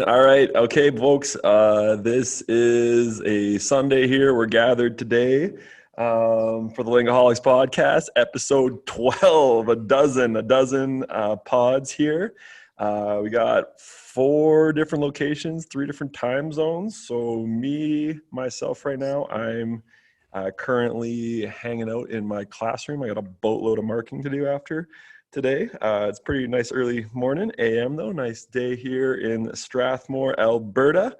All right. Okay, folks. This is a Sunday here. We're gathered today for the Lingoholics podcast, episode 12. A dozen pods here. We got 4 different locations, 3 different time zones. So myself right now, I'm currently hanging out in my classroom. I got a boatload of marking to do after today. It's pretty nice early morning AM though. Nice day here in Strathmore, Alberta.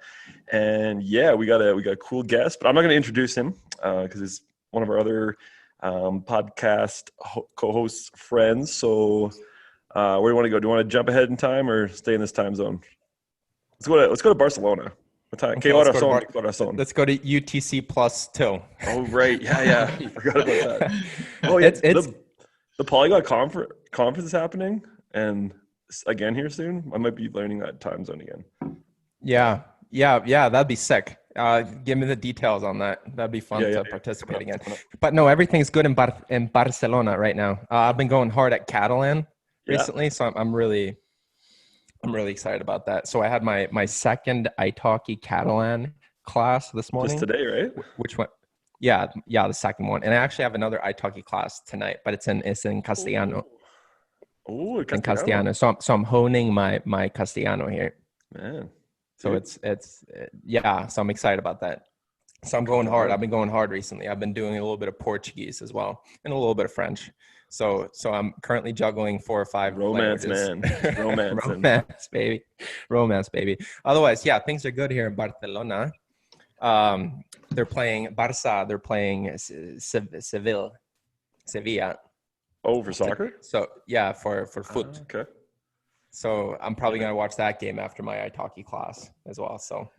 And yeah, we got a cool guest, but I'm not going to introduce him because he's one of our other podcast co-host friends. So where do you want to go? Do you want to jump ahead in time or stay in this time zone? Let's go to Barcelona. What time? Okay, let's go to UTC plus 2. Oh right, yeah. I forgot about that. Oh yeah, it's the Polyglot conference is happening, and again here soon. I might be learning that time zone again. Yeah, that'd be sick. Give me the details on that. That'd be fun to participate again. But no, everything's good in Barcelona right now. I've been going hard at Catalan recently, so I'm really excited about that. So I had my second italki Catalan class this morning. Just today, right? Which one? Yeah, the second one. And I actually have another italki class tonight, but it's in Castellano. Oh, in Castellano. So I'm honing my Castellano here. Man. So so I'm excited about that. So I'm going hard. I've been going hard recently. I've been doing a little bit of Portuguese as well and a little bit of French. So I'm currently juggling 4 or 5 languages. Romance, baby. Otherwise, things are good here in Barcelona. They're playing Barça. They're playing Sevilla. Oh, for soccer? So for foot. Okay. So I'm probably gonna watch that game after my italki class as well. So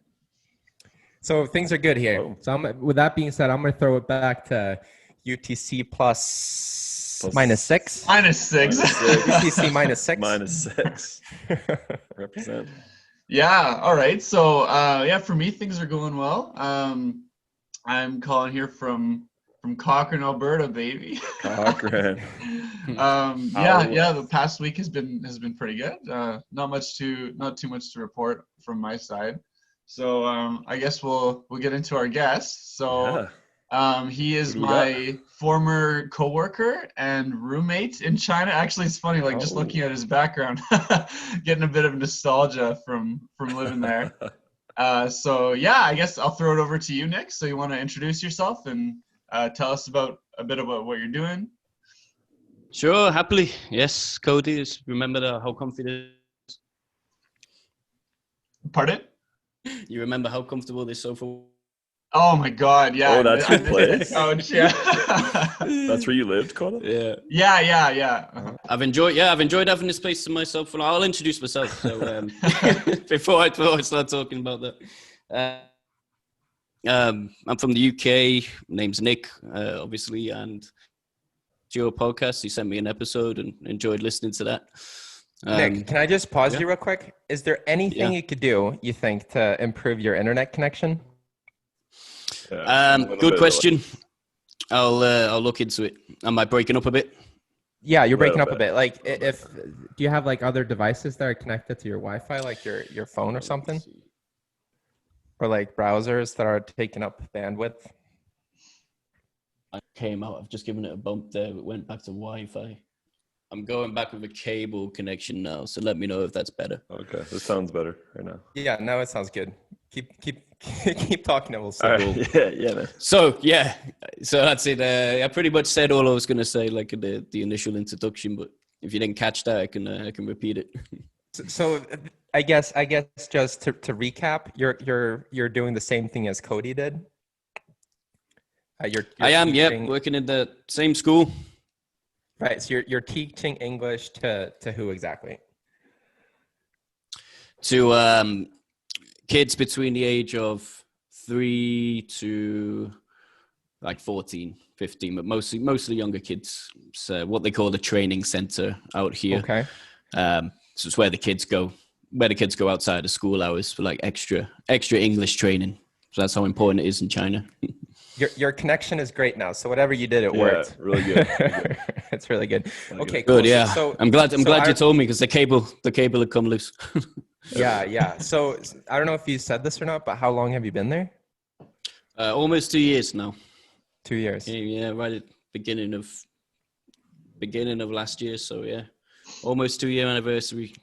things are good here. Oh. So with that being said, I'm gonna throw it back to UTC plus -6. -6. UTC -6. -6. Represent. Yeah. All right. So for me, things are going well. I'm calling here from Cochrane, Alberta, baby. Cochrane. The past week has been pretty good. Not too much to report from my side. So I guess we'll get into our guest. So he is my former coworker and roommate in China. Actually, it's funny, just looking at his background, getting a bit of nostalgia from living there. I guess I'll throw it over to you, Nick. So you want to introduce yourself and tell us a bit about what you're doing? Sure, happily. Yes, Cody, remember how comfy it is? Pardon? You remember how comfortable this sofa? Oh my God, yeah. Oh, that's your place? Couch, yeah. That's where you lived, Cody? Yeah. Uh-huh. I've enjoyed having this place to myself. And I'll introduce myself. So before I start talking about that. I'm from the UK. My name's Nick, obviously, and to your podcast, you sent me an episode and enjoyed listening to that. Nick, can I just pause you real quick? Is there anything you could do, you think, to improve your internet connection? Good question. I'll look into it. Am I breaking up a bit? Yeah, you're breaking up a bit. Like, do you have other devices that are connected to your Wi-Fi, like your phone or something? Or browsers that are taking up bandwidth? I came out. I've just given it a bump there. It went back to Wi-Fi. I'm going back with a cable connection now. So let me know if that's better. Okay, this sounds better right now. Yeah, no, it sounds good. Keep talking, and we'll see. Right. Yeah. Man. So that's it. I pretty much said all I was going to say, the initial introduction. But if you didn't catch that, I can repeat it. So I guess just to recap, you're doing the same thing as Cody did. I am, working in the same school. Right. So you're teaching English to who exactly? To kids between the age of 3 to 14, 15, but mostly younger kids. So what they call the training center out here. Okay. So it's where the kids go outside of school hours for extra English training. So that's how important it is in China. Your connection is great now. So whatever you did, it worked. Really good. It's really good. Okay, cool. Good. Yeah. So I'm glad you told me because the cable had come loose. Yeah. So I don't know if you said this or not, but how long have you been there? Almost 2 years now. 2 years. Yeah, right at beginning of last year. So yeah, almost 2 year anniversary.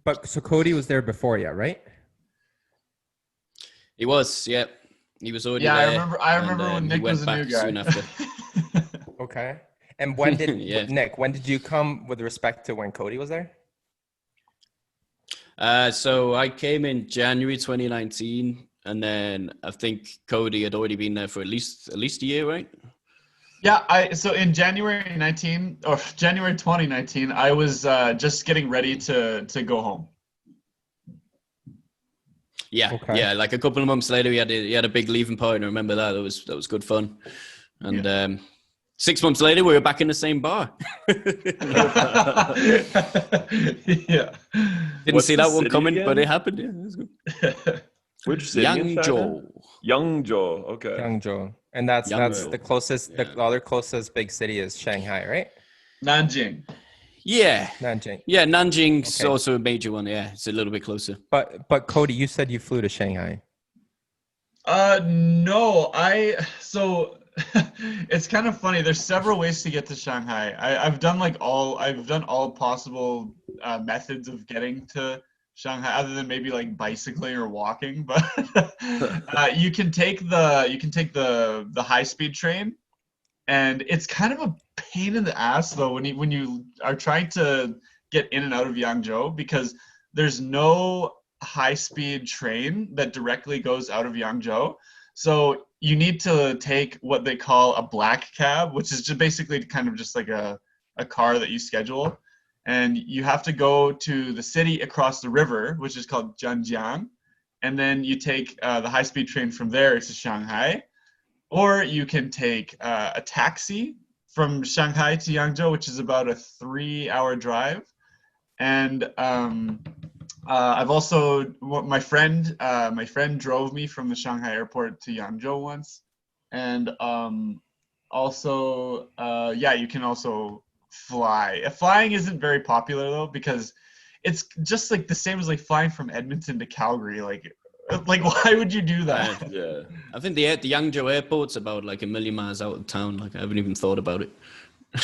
But so Cody was there before you, right? He was, yeah. He was already Yeah, there. I remember when Nick was a new guy. Soon after. Okay. And when did Yeah. Nick? When did you come with respect to when Cody was there? So I came in January 2019, and then I think Cody had already been there for at least a year, right? Yeah, so in January 2019, I was just getting ready to go home. Yeah, Okay. yeah. Like a couple of months later, he had a big leaving party. I remember that. That was good fun. And 6 months later, we were back in the same bar. Yeah. Didn't see that one coming, but it happened. Yeah, that's good. Which city? Yangzhou. Yangzhou. Okay. Yangzhou. And that's the closest. Yeah. The other closest big city is Shanghai, right? Nanjing. Yeah. Nanjing. Yeah, Nanjing's Okay. also a major one. Yeah, it's a little bit closer. But Cody, you said you flew to Shanghai. No, so it's kind of funny. There's several ways to get to Shanghai. I've done all possible methods of getting to Shanghai, other than maybe like bicycling or walking. But you can take the high speed train, and it's kind of a pain in the ass though when you are trying to get in and out of Yangzhou, because there's no high-speed train that directly goes out of Yangzhou. So you need to take what they call a black cab, which is just basically kind of just like a car that you schedule. And you have to go to the city across the river, which is called Zhanjiang. And then you take the high-speed train from there to Shanghai. Or you can take a taxi from Shanghai to Yangzhou, which is about a 3-hour drive. And I've also my friend drove me from the Shanghai airport to Yangzhou once, and you can also fly. Flying isn't very popular though, because it's just like the same as like flying from Edmonton to Calgary. Like why would you do that? Yeah, I think the Yangzhou airport's about like 1 million miles out of town. Like I haven't even thought about it.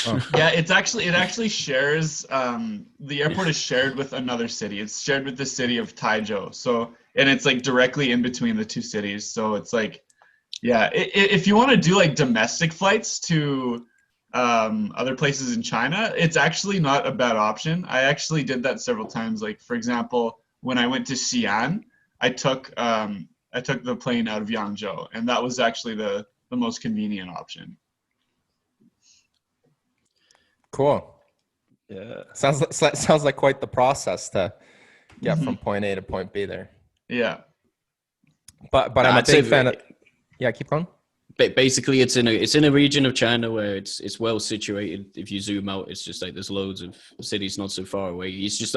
Oh. Yeah, it actually shares. The airport is shared with another city. It's shared with the city of Taizhou. So, and it's like directly in between the two cities. So it's like, yeah, if you want to do like domestic flights to other places in China, it's actually not a bad option. I actually did that several times. Like for example, when I went to Xi'an, I took the plane out of Yangzhou, and that was actually the most convenient option. Cool. Yeah. Sounds like quite the process to get from point A to point B there. Yeah. But I'm a big fan of. Yeah, keep going. Basically, it's in a region of China where it's well situated. If you zoom out, it's just like there's loads of cities not so far away. It's just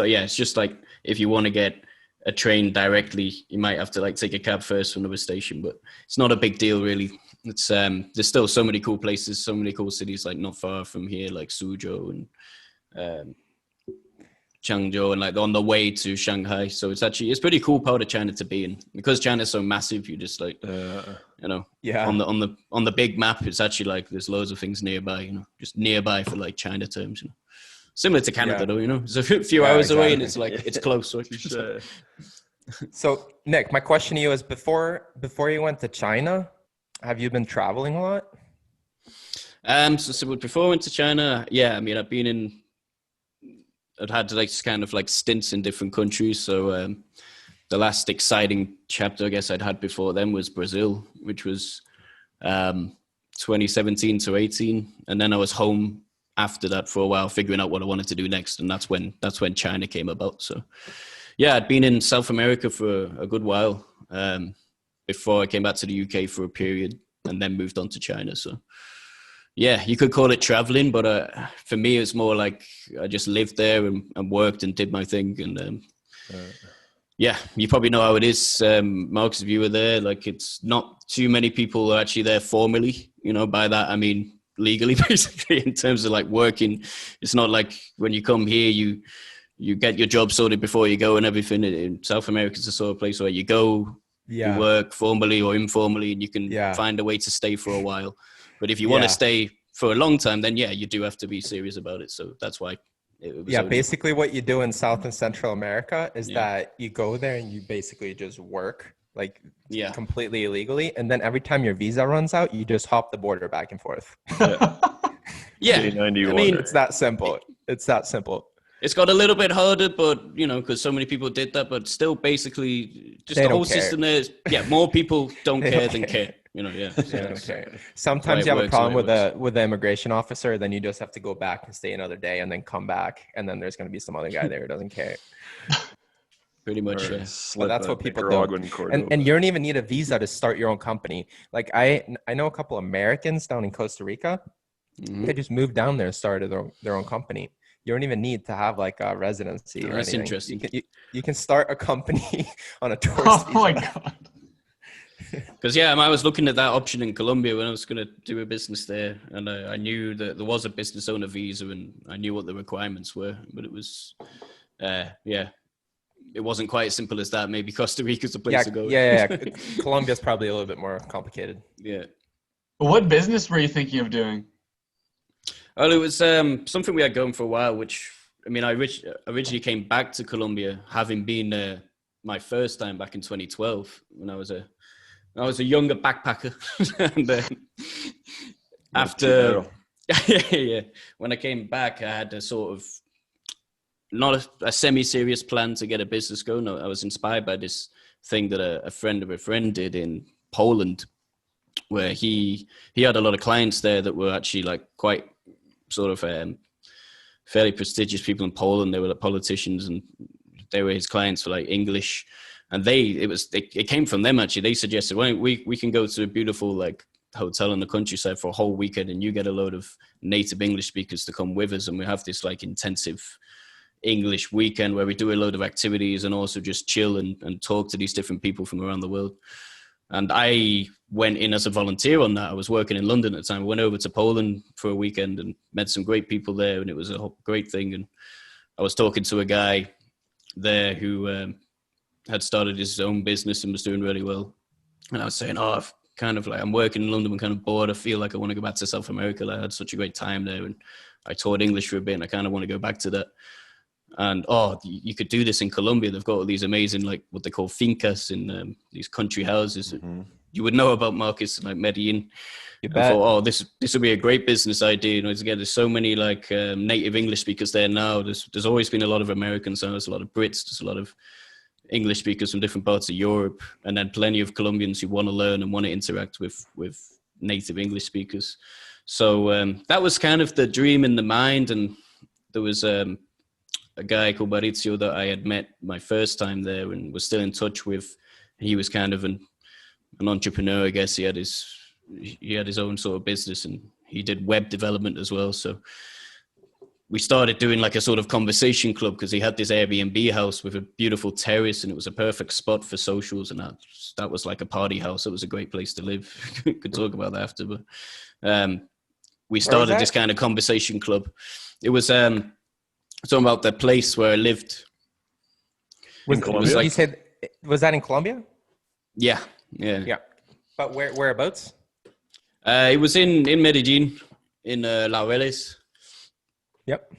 like if you want to get a train directly, you might have to like take a cab first from another station, but it's not a big deal really. It's there's still so many cool places, so many cool cities like not far from here, like Suzhou and Changzhou, and like on the way to Shanghai. So it's pretty cool part of China to be in, because China's so massive. You just like yeah, on the big map, it's actually like there's loads of things nearby, just nearby for like China terms, similar to Canada though, it's a few hours away and it's like it's close. So. So Nick, my question to you is, before you went to China, have you been traveling a lot? So before I went to China, yeah, I mean, I'd had like kind of like stints in different countries. So the last exciting chapter I guess I'd had before then was Brazil, which was 2017 to 18. And then I was home after that for a while, figuring out what I wanted to do next. And that's when China came about. So yeah, I'd been in South America for a good while before I came back to the UK for a period, and then moved on to China. So yeah, you could call it traveling, but for me, it's more like I just lived there and worked and did my thing. And yeah, you probably know how it is. Marcus, if you were there, like it's not too many people are actually there formally. By that I mean legally, basically, in terms of like working. It's not like when you come here, you you get your job sorted before you go and everything. In South America, it's the sort of place where you go, you work formally or informally, and you can find a way to stay for a while. But if you want to stay for a long time, then you do have to be serious about it. So that's why. Basically what you do in South and Central America is that you go there and you basically just work like completely illegally. And then every time your visa runs out, you just hop the border back and forth. I mean, it's that simple. It's that simple. It's got a little bit harder, but because so many people did that, but still basically just they the whole system there is, more people don't care than care. Sometimes you have a problem with the immigration officer, then you just have to go back and stay another day and then come back, and then there's going to be some other guy there who doesn't care. Pretty much, But that's what people do. And you don't even need a visa to start your own company. Like I know a couple Americans down in Costa Rica. They just moved down there and started their own company. You don't even need to have like a residency. Or that's anything. Interesting. You can start a company on a tourist visa. Oh my God. Because I was looking at that option in Colombia when I was going to do a business there, and I knew that there was a business owner visa, and I knew what the requirements were, but it was, it wasn't quite as simple as that. Maybe Costa Rica's the place to go. Colombia's probably a little bit more complicated. Yeah. What business were you thinking of doing? Well, it was something we had going for a while, which, I mean, I originally came back to Colombia, having been my first time back in 2012 when I was a younger backpacker. And then after, when I came back, I had a sort of, not a semi-serious plan to get a business going. I was inspired by this thing that a friend of a friend did in Poland, where he had a lot of clients there that were actually like quite sort of fairly prestigious people in Poland. They were like politicians, and they were his clients for like English. And it came from them actually. They suggested, well, we can go to a beautiful like hotel in the countryside for a whole weekend, and you get a load of native English speakers to come with us, and we have this like intensive English weekend where we do a load of activities and also just chill and talk to these different people from around the world. And I went in as a volunteer on that. I was working in London at the time. I went over to Poland for a weekend and met some great people there, and it was a great thing. And I was talking to a guy there who had started his own business and was doing really well. And I was saying, I'm working in London, I'm kind of bored. I feel like I want to go back to South America. I had such a great time there, and I taught English for a bit, and I kind of want to go back to that. And you could do this in Colombia. They've got all these amazing, like what they call fincas in these country houses. Mm-hmm. You would know about markets like Medellin. I thought, this would be a great business idea. Again, there's so many like native English speakers there now. There's always been a lot of Americans, so there's a lot of Brits, there's a lot of English speakers from different parts of Europe, and then plenty of Colombians who want to learn and want to interact with native English speakers. So that was kind of the dream in the mind. And there was a guy called Mauricio that I had met my first time there and was still in touch with. He was kind of an entrepreneur, I guess. He had his own sort of business, and he did web development as well. So we started doing like a sort of conversation club, because he had this Airbnb house with a beautiful terrace, and it was a perfect spot for socials. And that was like a party house. It was a great place to live. Could talk about that after, but we started this kind of conversation club. It was talking about the place where I lived. Was that in Colombia? Yeah. But whereabouts? It was in Medellin, in Laureles. Yep.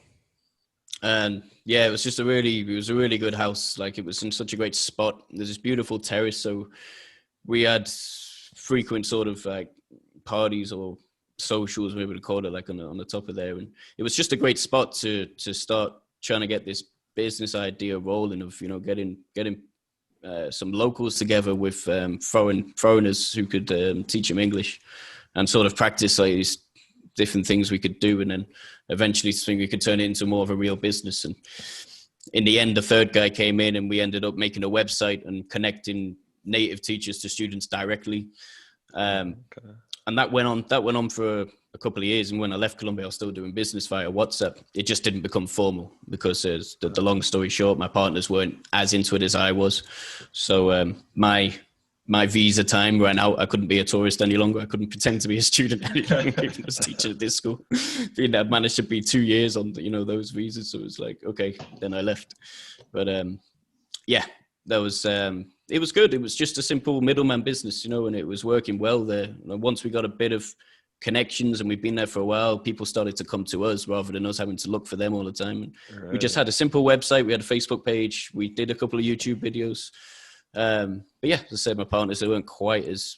And it was just a really good house. Like, it was in such a great spot. There's this beautiful terrace, so we had frequent sort of like parties or socials, whatever to call it, like on the top of there. And it was just a great spot to start trying to get this business idea rolling of, getting some locals together with foreigners who could teach them English and sort of practice like these different things we could do, and then eventually think we could turn it into more of a real business. And in the end, the third guy came in, and we ended up making a website and connecting native teachers to students directly. And that went on for a couple of years. And when I left Colombia, I was still doing business via WhatsApp. It just didn't become formal because the long story short, my partners weren't as into it as I was. So my my visa time ran out. I couldn't be a tourist any longer. I couldn't pretend to be a student any longer. Even as teacher at this school. I managed to be 2 years on, those visas. So it was like, okay, then I left. But yeah, that was, it was good. It was just a simple middleman business, and it was working well there. Once we got a bit of connections and we've been there for a while, people started to come to us rather than us having to look for them all the time. And we just had a simple website. We had a Facebook page. We did a couple of YouTube videos. But yeah, as I said, my partners, they weren't quite as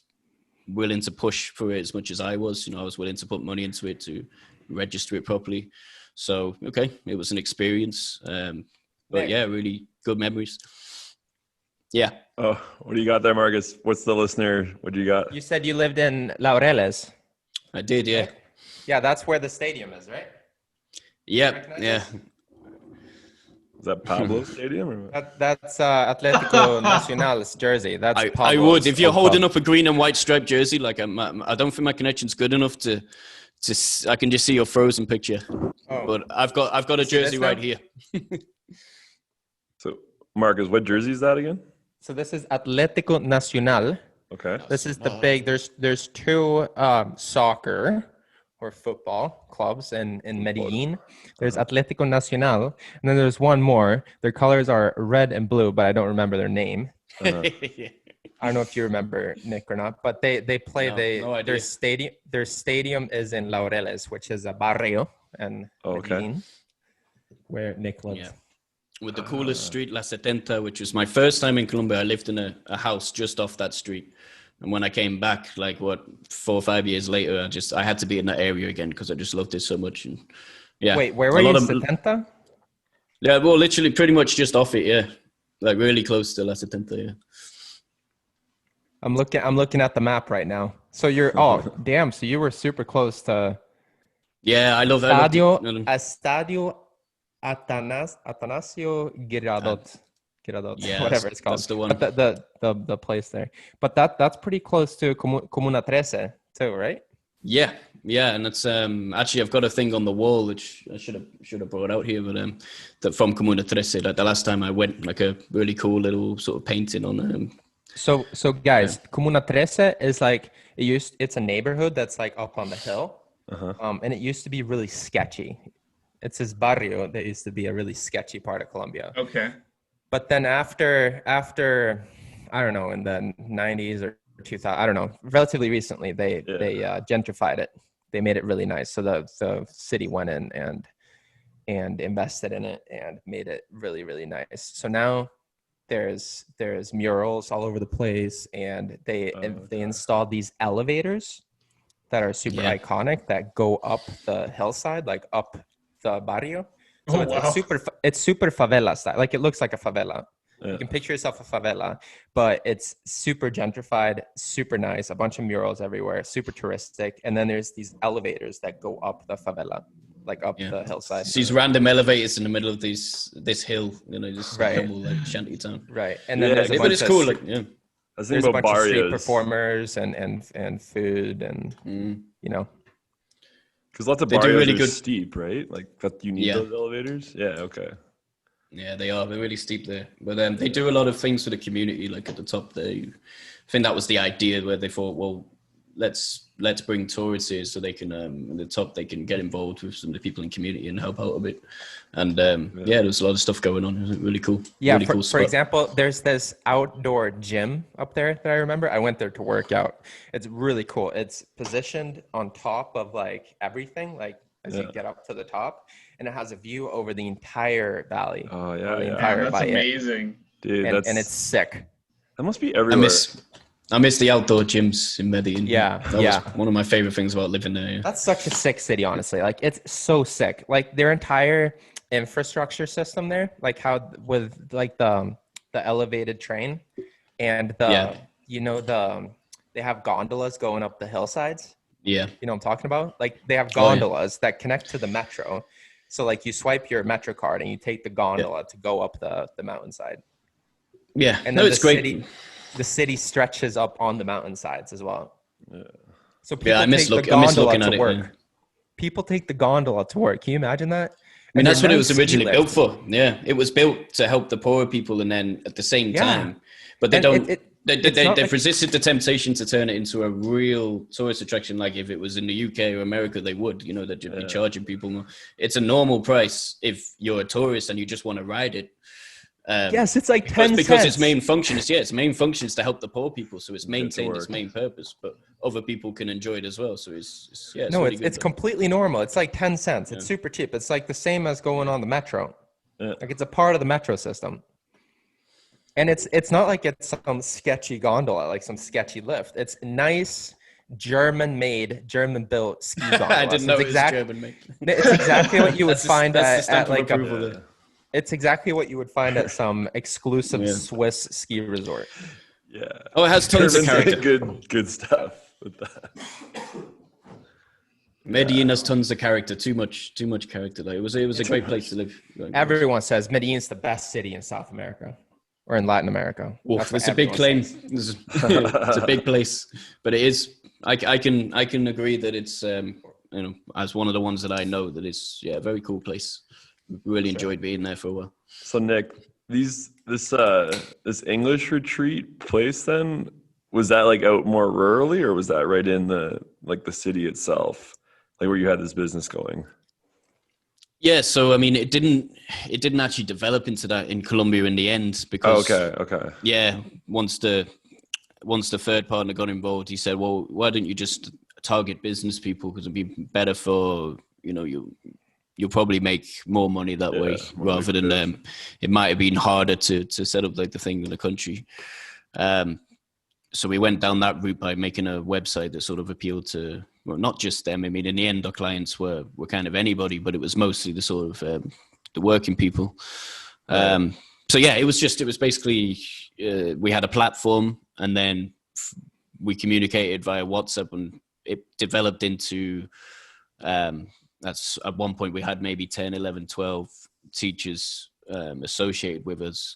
willing to push for it as much as I was. I was willing to put money into it to register it properly. So, okay, it was an experience. But yeah, really good memories. Yeah. Oh, what do you got there, Marcus? What's the listener? What do you got? You said you lived in Laureles. I did, yeah. Yeah, that's where the stadium is, right? Yep, yeah. Is that Pablo Stadium? Or that's Atlético Nacional's jersey. That's I would. If you're holding up a green and white striped jersey, like I don't think my connection's good enough to I can just see your frozen picture. Oh. But I've got a jersey right here. So, Marcus, what jersey is that again? So this is Atlético Nacional. Okay. This is the big. There's two soccer or football clubs in Medellin. There's Atlético Nacional, and then there's one more. Their colors are red and blue, but I don't remember their name. I don't know if you remember, Nick, or not. But they play their stadium is in Laureles, which is a barrio in Medellin, where Nick lives. Yeah. With the coolest street, La Setenta, which was my first time in Colombia. I lived in a house just off that street. And when I came back, 4 or 5 years later, I had to be in that area again because I just loved it so much. And yeah. Wait, where were you? Setenta? Yeah, well, literally pretty much just off it, yeah. Like really close to La Setenta, yeah. I'm looking at the map right now. So you're damn, so you were super close to I love Estadio Atanasio Girardot. Yeah, whatever it's called. That's the one. But the place there. But that's pretty close to Comuna 13 too, right? Yeah, and it's actually I've got a thing on the wall which I should have brought out here, but that from Comuna 13. Like the last time I went, like a really cool little sort of painting on So guys, Comuna 13 is like it's a neighborhood that's like up on the hill, and it used to be really sketchy. It's this barrio that used to be a really sketchy part of Colombia. Okay. But then after I don't know, in the 90s or 2000, I don't know, relatively recently, they gentrified it. They made it really nice. So the city went in and invested in it and made it really, really nice. So now there's murals all over the place, and they installed these elevators that are super iconic that go up the hillside, like up the barrio. So it's super favela style. Like it looks like a favela. Yeah. You can picture yourself a favela, but it's super gentrified, super nice, a bunch of murals everywhere, super touristic. And then there's these elevators that go up the favela, like up the hillside. So these random elevators in the middle of this hill, just normal like shanty town. Right. And then there's a bunch of cool. There's a bunch of street performers and food and because lots of barrios really are steep, right? Like that you need those elevators. Yeah, okay. Yeah, they are. They're really steep there. But they do a lot of things for the community, like at the top there. I think that was the idea where they thought, well, let's bring tourists here so they can, at the top, they can get involved with some of the people in the community and help out a bit. And there's a lot of stuff going on. It was really cool. Yeah, really cool for example, there's this outdoor gym up there that I remember. I went there to work out. It's really cool. It's positioned on top of like everything, like as you get up to the top, and it has a view over the entire valley. Oh yeah, that's amazing, dude. And it's sick. That must be everywhere. I miss the outdoor gyms in Medellin. That was one of my favorite things about living there. Yeah. That's such a sick city, honestly. Like it's so sick. Like their entire infrastructure system there, like how with like the elevated train and they have gondolas going up the hillsides. Yeah. You know what I'm talking about? Like they have gondolas that connect to the metro. So like you swipe your Metro card and you take the gondola to go up the mountainside. Yeah. And then it's great. The city stretches up on the mountainsides as well. Yeah. So people take the gondola to work. Yeah. People take the gondola to work. Can you imagine that? I mean, that's what it was originally built for. Yeah. It was built to help the poorer people and then at the same time. But they don't They've resisted the temptation to turn it into a real tourist attraction. Like if it was in the UK or America, they would, they'd be charging people more. It's a normal price if you're a tourist and you just want to ride it. Yes, it's like 10 because cents. its main function is to help the poor people. So it's maintained its main purpose, but other people can enjoy it as well. So it's really good, it's completely normal. It's like 10 cents. It's super cheap. It's like the same as going on the metro. Yeah. Like it's a part of the metro system. And it's not like it's some sketchy gondola, like some sketchy lift. It's nice German-made, German-built ski gondola. I didn't know it was German-made. It's exactly what you would find at like It's exactly what you would find at some exclusive Swiss ski resort. Yeah. Oh, it has tons of character. Good stuff with that. Medellin has tons of character. Too much character. Like it was a great place to live. Everyone says Medellin's the best city in South America or in Latin America. It's a big claim. It's a big place, but it is. I can agree that it's as one of the ones that I know that it's a very cool place. Really enjoyed being there for a while. So Nick, this English retreat place then, was that like out more rurally, or was that right in the city itself, like where you had this business going? Yeah, so I mean, it didn't actually develop into that in Colombia in the end because okay. Yeah, once the third partner got involved, he said, "Well, why don't you just target business people because it'd be better for you'll probably make more money that way rather than it might have been harder to set up like the thing in the country." So we went down that route by making a website that sort of appealed to, well, not just them. I mean, in the end, our clients were kind of anybody, but it was mostly the sort of the working people. So yeah, it was basically we had a platform, and then we communicated via WhatsApp, and it developed into that's at one point we had maybe 10, 11, 12 teachers associated with us.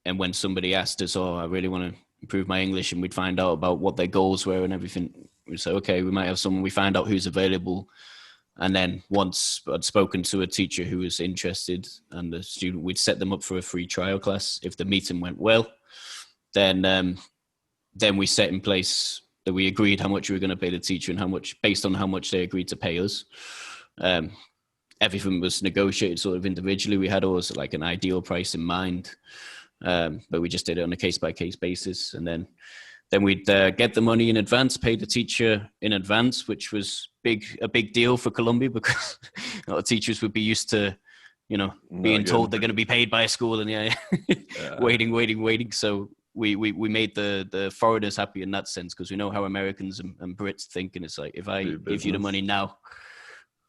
And when somebody asked us, I really want to improve my English, and we'd find out about what their goals were and everything, we'd say, okay, we might have someone. We find out who's available. And then once I'd spoken to a teacher who was interested and the student, we'd set them up for a free trial class. If the meeting went well, then we set in place that we agreed how much we were going to pay the teacher and how much, based on how much they agreed to pay us. Everything was negotiated sort of individually. We had always like an ideal price in mind. But we just did it on a case-by-case basis, and then we'd get the money in advance, pay the teacher in advance, which was a big deal for Colombia because a lot of teachers would be used to, being told they're going to be paid by a school and waiting. So we made the foreigners happy in that sense, because we know how Americans and Brits think, and it's like, if I give you the money now,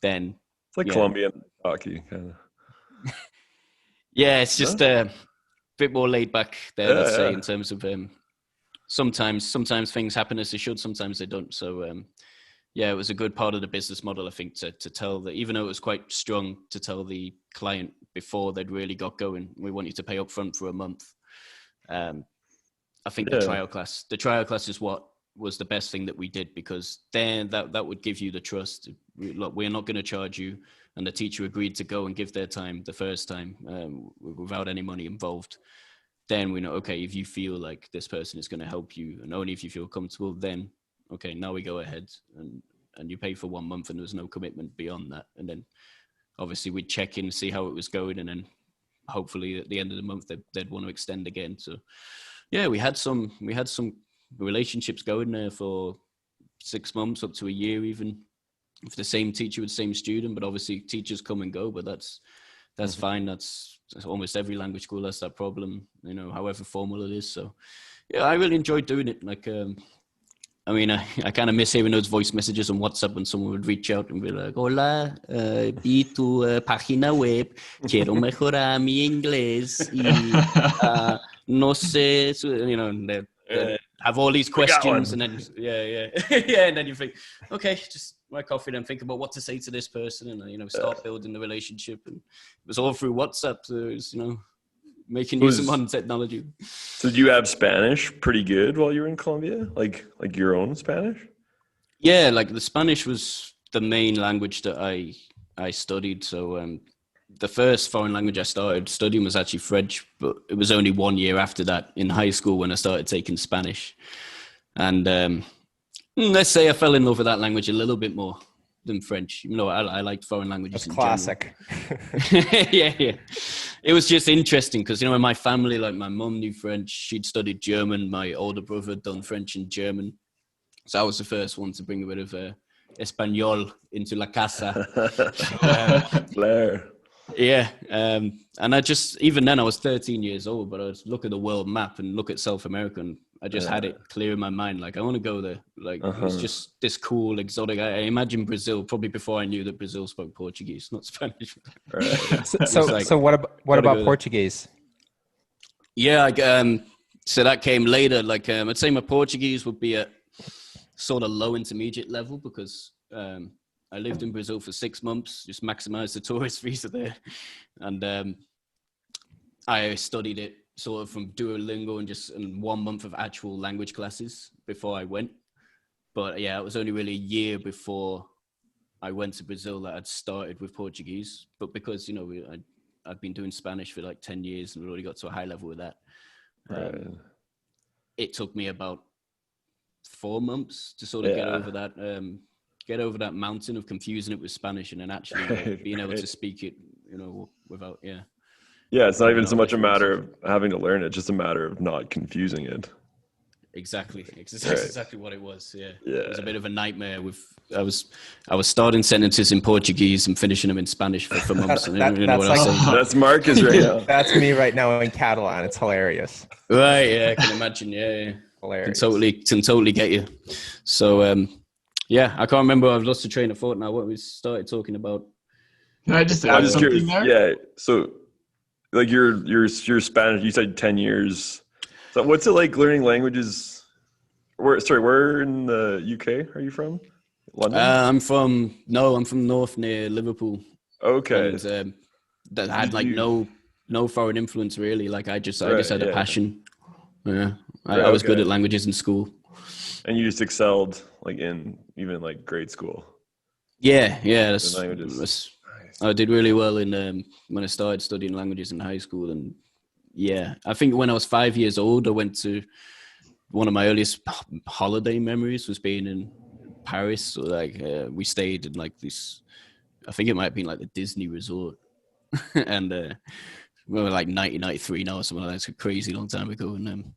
then it's like Colombian hockey kind of. Yeah, it's just bit more laid back there, let's say, in terms of sometimes things happen as they should, sometimes they don't. So it was a good part of the business model, I think, to tell that, even though it was quite strong, to tell the client before they'd really got going, we want you to pay up front for a month. I think the trial class is what was the best thing that we did, because then that would give you the trust. Look, we're not going to charge you. And the teacher agreed to go and give their time the first time without any money involved. Then we know, okay, if you feel like this person is going to help you, and only if you feel comfortable, then, okay, now we go ahead and you pay for 1 month, and there was no commitment beyond that. And then obviously we'd check in, see how it was going, and then hopefully at the end of the month they'd want to extend again. So yeah, we had some relationships going there for 6 months, up to a year even. For the same teacher with the same student, but obviously teachers come and go, but that's fine. That's almost every language school has that problem, however formal it is. So yeah, I really enjoyed doing it. Like, I mean, I kind of miss hearing those voice messages on WhatsApp when someone would reach out and be like, hola, vi tu página web, quiero mejorar mi inglés y no sé, they have all these questions, and then and then you think, okay, just my coffee, then think about what to say to this person, and start building the relationship. And it was all through WhatsApp. So it was, making use of modern technology. So did you have Spanish pretty good while you were in Colombia, like your own Spanish? Yeah, like the Spanish was the main language that I studied. So the first foreign language I started studying was actually French, but it was only 1 year after that in high school when I started taking Spanish. And let's say I fell in love with that language a little bit more than French. You know, I liked foreign languages. That's classic. Yeah. It was just interesting because, you know, in my family, like my mum knew French. She'd studied German. My older brother had done French and German. So I was the first one to bring a bit of Espanol into la casa. Blair. Yeah. And I just, even then I was 13 years old, but I would look at the world map and look at South America, and I just had it clear in my mind. Like, I want to go there. Like, it's just this cool, exotic. I imagine Brazil, probably before I knew that Brazil spoke Portuguese, not Spanish. Right. So what about Portuguese? Yeah. So that came later. Like, I'd say my Portuguese would be at sort of low intermediate level because I lived in Brazil for 6 months, just maximized the tourist visa there. And I studied it sort of from Duolingo and 1 month of actual language classes before I went. But yeah, it was only really a year before I went to Brazil that I'd started with Portuguese. But because, you know, I'd been doing Spanish for like 10 years and we already got to a high level with that. It took me about 4 months to sort of get over that mountain of confusing it with Spanish and then actually being able to speak it, you know, without, Yeah, it's not even so much a matter of having to learn it, it's just a matter of not confusing it. Exactly. Exactly what it was. Yeah. It was a bit of a nightmare. I was starting sentences in Portuguese and finishing them in Spanish for months. That's Marcus right now. That's me right now in Catalan. It's hilarious. Right. Yeah, I can imagine. Yeah. Hilarious. Can totally get you. So, I can't remember. I've lost the train of thought now. What we started talking about. Can I just add something there? Yeah. So, like your Spanish, you said 10 years. So what's it like learning languages? Where in the UK are you from? London? I'm from North near Liverpool. Okay. And, that had like no foreign influence really. Like I just had a passion. Yeah. I was good at languages in school. And you just excelled like in even like grade school. Yeah. Languages. I did really well in when I started studying languages in high school, and I think when I was 5 years old, I went to one of my earliest holiday memories was being in Paris. So like we stayed in like this, I think it might have been like the Disney resort, and we were like 1993 now or something like that. It's a crazy long time ago, and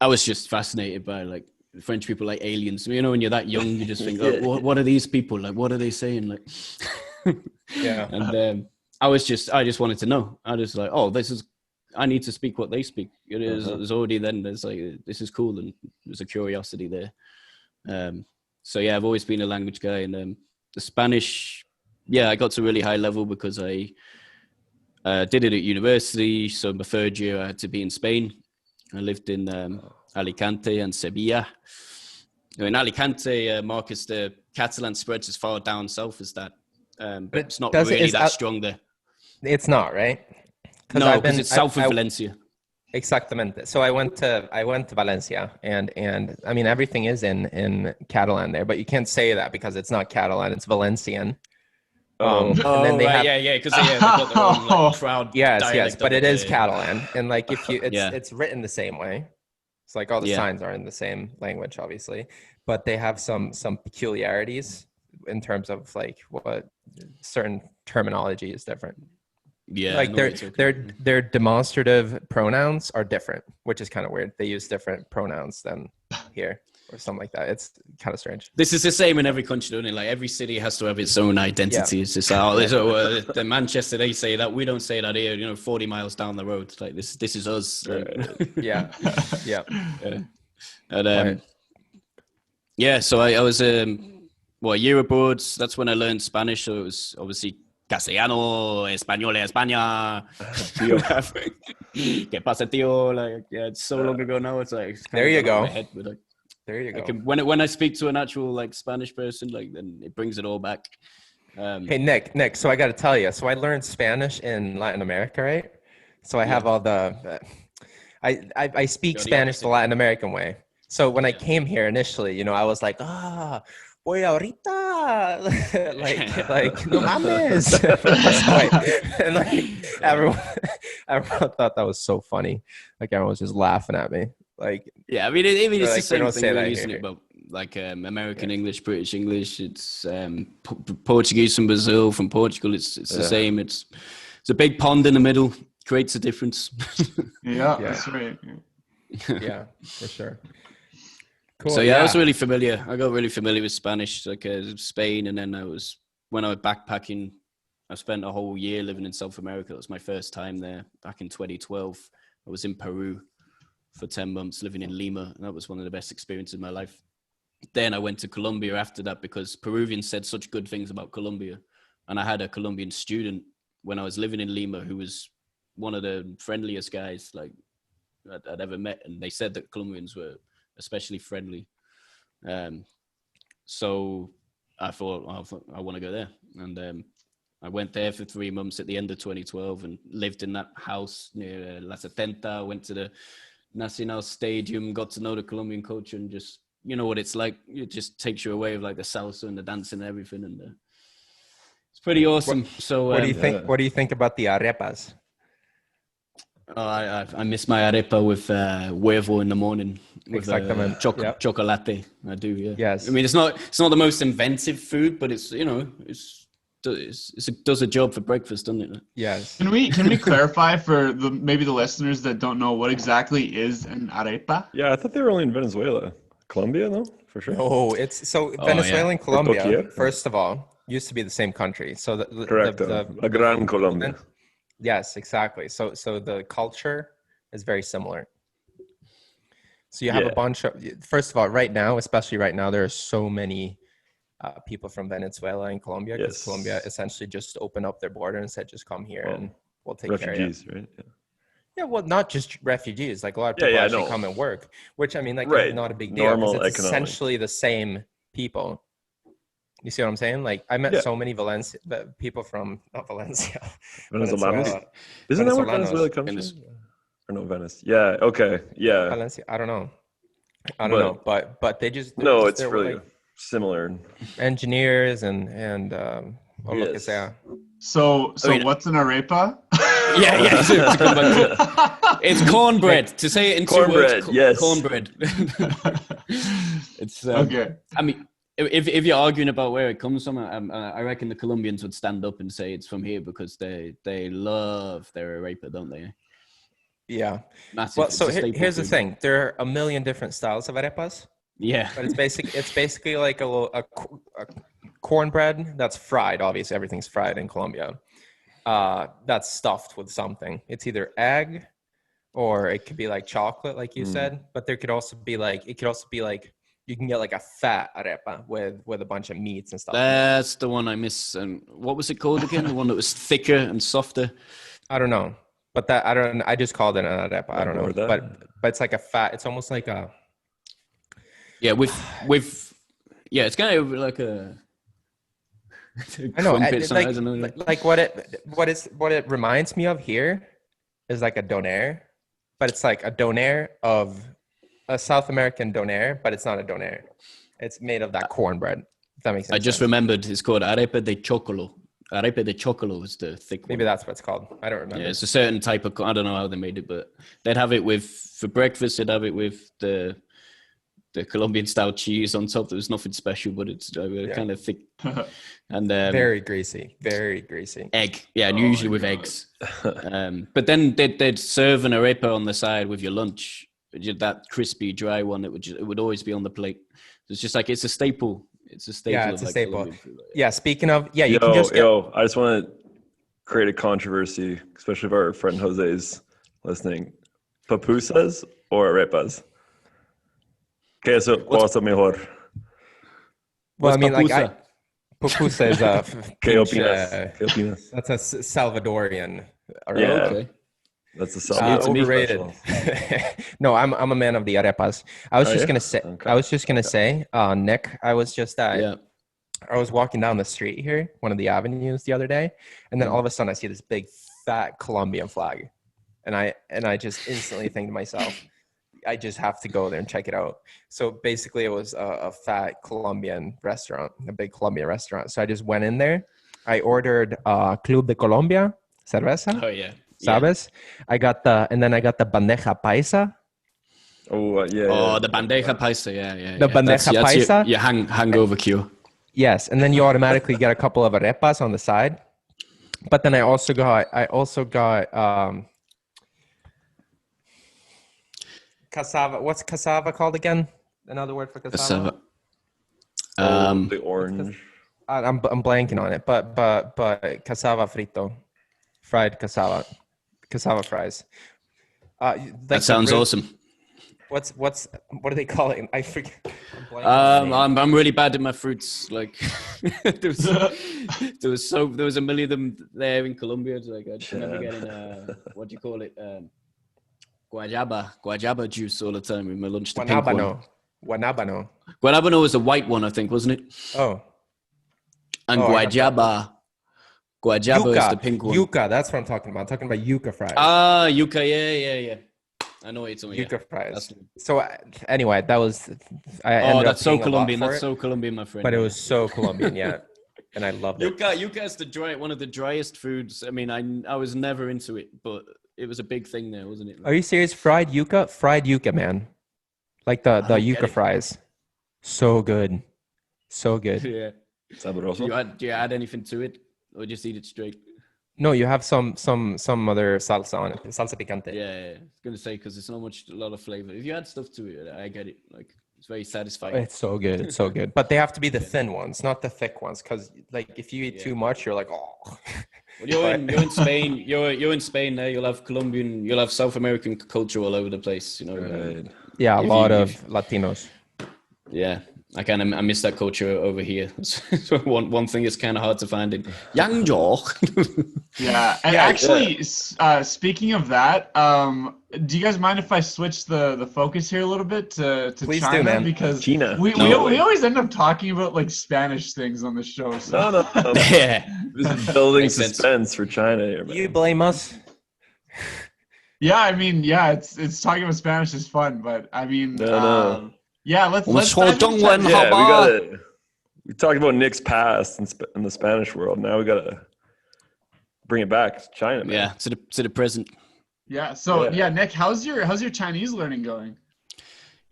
I was just fascinated by like French people like aliens. You know, when you're that young, you just think, oh, what are these people like? What are they saying? Like, And I just wanted to know. I just like, I need to speak what they speak. It is there's already then there's like, this is cool, and there's a curiosity there. So I've always been a language guy, and the Spanish, I got to a really high level because I did it at university. So my third year I had to be in Spain. I lived in Alicante and Sevilla. In Alicante, Marcus, the Catalan spreads as far down south as that. But it's not really that strong there. It's not, right? No, because it's south of Valencia. Exactamente. So I went to Valencia, and I mean everything is in Catalan there, but you can't say that because it's not Catalan; it's Valencian. And then they because they've got their own like, crowd. Yes, but it is Catalan, and like if you, it's written the same way. It's like all the signs are in the same language, obviously, but they have some peculiarities in terms of like what certain terminology is different. Yeah, like their demonstrative pronouns are different, which is kind of weird. They use different pronouns than here or something like that. It's kind of strange. This is the same in every country, don't it? Like every city has to have its own identity. It's just the Manchester, they say that, we don't say that here. 40 miles down the road. Like this is us. Like, yeah. And so I was a year abroad. That's when I learned Spanish. So it was obviously Castellano, Español, España. ¿Qué pasa, tío? Like, it's so long ago now. It's like there you go. Head, but, like, there you go. When I speak to an actual like Spanish person, like then it brings it all back. Hey Nick. So I got to tell you. So I learned Spanish in Latin America, right? So I have all the. I speak Spanish the Latin American way. So when I came here initially, I was like, Oye, ahorita, like, no mames. And like, everyone thought that was so funny. Like, everyone was just laughing at me. Like, yeah, I mean, it's like, the same thing, really, isn't here. it? But like American English, British English, it's Portuguese from Brazil, from Portugal. It's the same. It's a big pond in the middle. Creates a difference. Yeah, that's right. Yeah, for sure. Cool. So I was really familiar. I got really familiar with Spanish, like Spain, and then when I was backpacking. I spent a whole year living in South America. That was my first time there back in 2012. I was in Peru for 10 months, living in Lima, and that was one of the best experiences of my life. Then I went to Colombia after that because Peruvians said such good things about Colombia, and I had a Colombian student when I was living in Lima who was one of the friendliest guys like I'd ever met, and they said that Colombians were especially friendly. So I thought, I want to go there. And I went there for 3 months at the end of 2012 and lived in that house near La Setenta. Went to the Nacional Stadium, got to know the Colombian culture, and just, you know what it's like. It just takes you away with like the salsa and the dancing and everything. And it's pretty awesome. What do you think? What do you think about the arepas? Oh, I miss my arepa with huevo in the morning with chocolate. I do, yeah. Yes. I mean, it's not the most inventive food, but it's, you know, it does a job for breakfast, doesn't it? Yes. Can we clarify for maybe the listeners that don't know what exactly is an arepa? Yeah, I thought they were only in Venezuela. Colombia, though, for sure. Oh, it's so Venezuela and Colombia. First of all, used to be the same country. So correct. La Gran Colombia. Yes, exactly. So the culture is very similar. So you have a bunch of, first of all, right now, especially right now, there are so many people from Venezuela and Colombia, because Colombia essentially just opened up their border and said, just come here and we'll take refugees, care of you. Right? Yeah, well, not just refugees. Like a lot of people actually come and work, which I mean, like, is not a big deal. Normal it's essentially the same people. You see what I'm saying? Like, I met so many people from, not Valencia. Venezuela. Isn't that where Venezuela comes from? Or no, Venice. Yeah, okay. Yeah. Valencia. I don't know. But they just... No, it's really like similar. Engineers and So what's an arepa? Yeah. It's cornbread. To say it in cornbread, 2 words, cornbread. It's okay. I mean, if you're arguing about where it comes from, I reckon the Colombians would stand up and say it's from here because they love their arepa, don't they? Yeah. Massive. Well, so here's the thing: there are a million different styles of arepas. Yeah. But it's basically like a cornbread that's fried. Obviously, everything's fried in Colombia. That's stuffed with something. It's either egg, or it could be like chocolate, like you said. But it could also be like you can get like a fat arepa with a bunch of meats and stuff. That's the one I miss. And what was it called again? The one that was thicker and softer. I don't know, but I just called it an arepa. I don't know, but it's like a fat. It's almost like a. Yeah, it's kind of like a. I know. Like what it reminds me of here is like a doner, but it's like a doner of a South American doner, but it's not a doner. It's made of that cornbread. If that makes sense. I just remembered it's called arepa de chocolo. Arepa de chocolo is the thick one. Maybe that's what it's called. I don't remember. Yeah, it's a certain type of. I don't know how they made it, but they'd have it for breakfast. They'd have it with the Colombian style cheese on top. There was nothing special, but it's kind of thick and very greasy. Egg, and usually with eggs. But then they'd serve an arepa on the side with your lunch. That crispy, dry one. It would always be on the plate. It's just like it's a staple. It's a staple. Yeah, it's of a staple. Colombian food. Yeah. Speaking of, you can just I just want to create a controversy, especially if our friend Jose's listening. Pupusas or arepas? ¿Qué es mejor? Well, I mean, pupusa is a ¿Qué opinas? That's a Salvadorian. Yeah, okay. That's a Salvadorian. Overrated. No, I'm a man of the arepas. I was just gonna say, Nick, I was walking down the street here, one of the avenues the other day, and then all of a sudden I see this big fat Colombian flag, and I just instantly think to myself, I just have to go there and check it out. So basically, it was a fat Colombian restaurant, a big Colombian restaurant. So I just went in there. I ordered Club de Colombia cerveza. Oh yeah. Sabes? And then I got the bandeja paisa. Oh yeah. Oh, the bandeja paisa. Yeah. The bandeja That's paisa. your hangover cure. Yes, and then you automatically get a couple of arepas on the side. But then I also got cassava. What's cassava called again? Another word for cassava? The orange. I'm blanking on it, but cassava frito, fried cassava fries. Like That sounds awesome. What do they call it? I forget. I'm really bad at my fruits. Like there was a million of them there in Colombia. Like I remember getting what do you call it? Guayaba juice all the time in my lunch. The pink one. Guanabano was the white one, I think, wasn't it? Oh. And guayaba yuca, is the pink one. Yuca, that's what I'm talking about. I'm talking about yuca fries. Yuca, yeah. I know what you're talking about. Yuca fries. So anyway, that was. That's so Colombian. That's so Colombian, my friend. But it was so Colombian, yeah. And I loved it. Yuca is one of the driest foods. I mean, I was never into it, but it was a big thing there, wasn't it? Are you serious? Fried yuca, man. Like the yuca fries. So good. Yeah. Do you add anything to it, or just eat it straight? No, you have some other salsa on it. Salsa picante. Yeah. I was gonna say because it's not a lot of flavor. If you add stuff to it, I get it. Like it's very satisfying. It's so good. But they have to be the thin ones, not the thick ones. Because like if you eat too much, you're like, oh. Well, you're in Spain. You're in Spain there. You'll have South American culture all over the place. You know. Right. Yeah, a lot of Latinos. Yeah. I miss that culture over here. So one thing is kind of hard to find in Yangzhou. Yeah, and actually, speaking of that, do you guys mind if I switch the focus here a little bit to Please China? do, man. Because China. we always end up talking about like Spanish things on the show. So. No. Yeah, This is building suspense for China here, man. You blame us. Yeah, I mean, it's talking about Spanish is fun, but I mean, No. Yeah, let's dive into China. Yeah, we talked about Nick's past in the Spanish world. Now we gotta bring it back to China, man. Yeah, to the present. Yeah. So Nick, how's your Chinese learning going?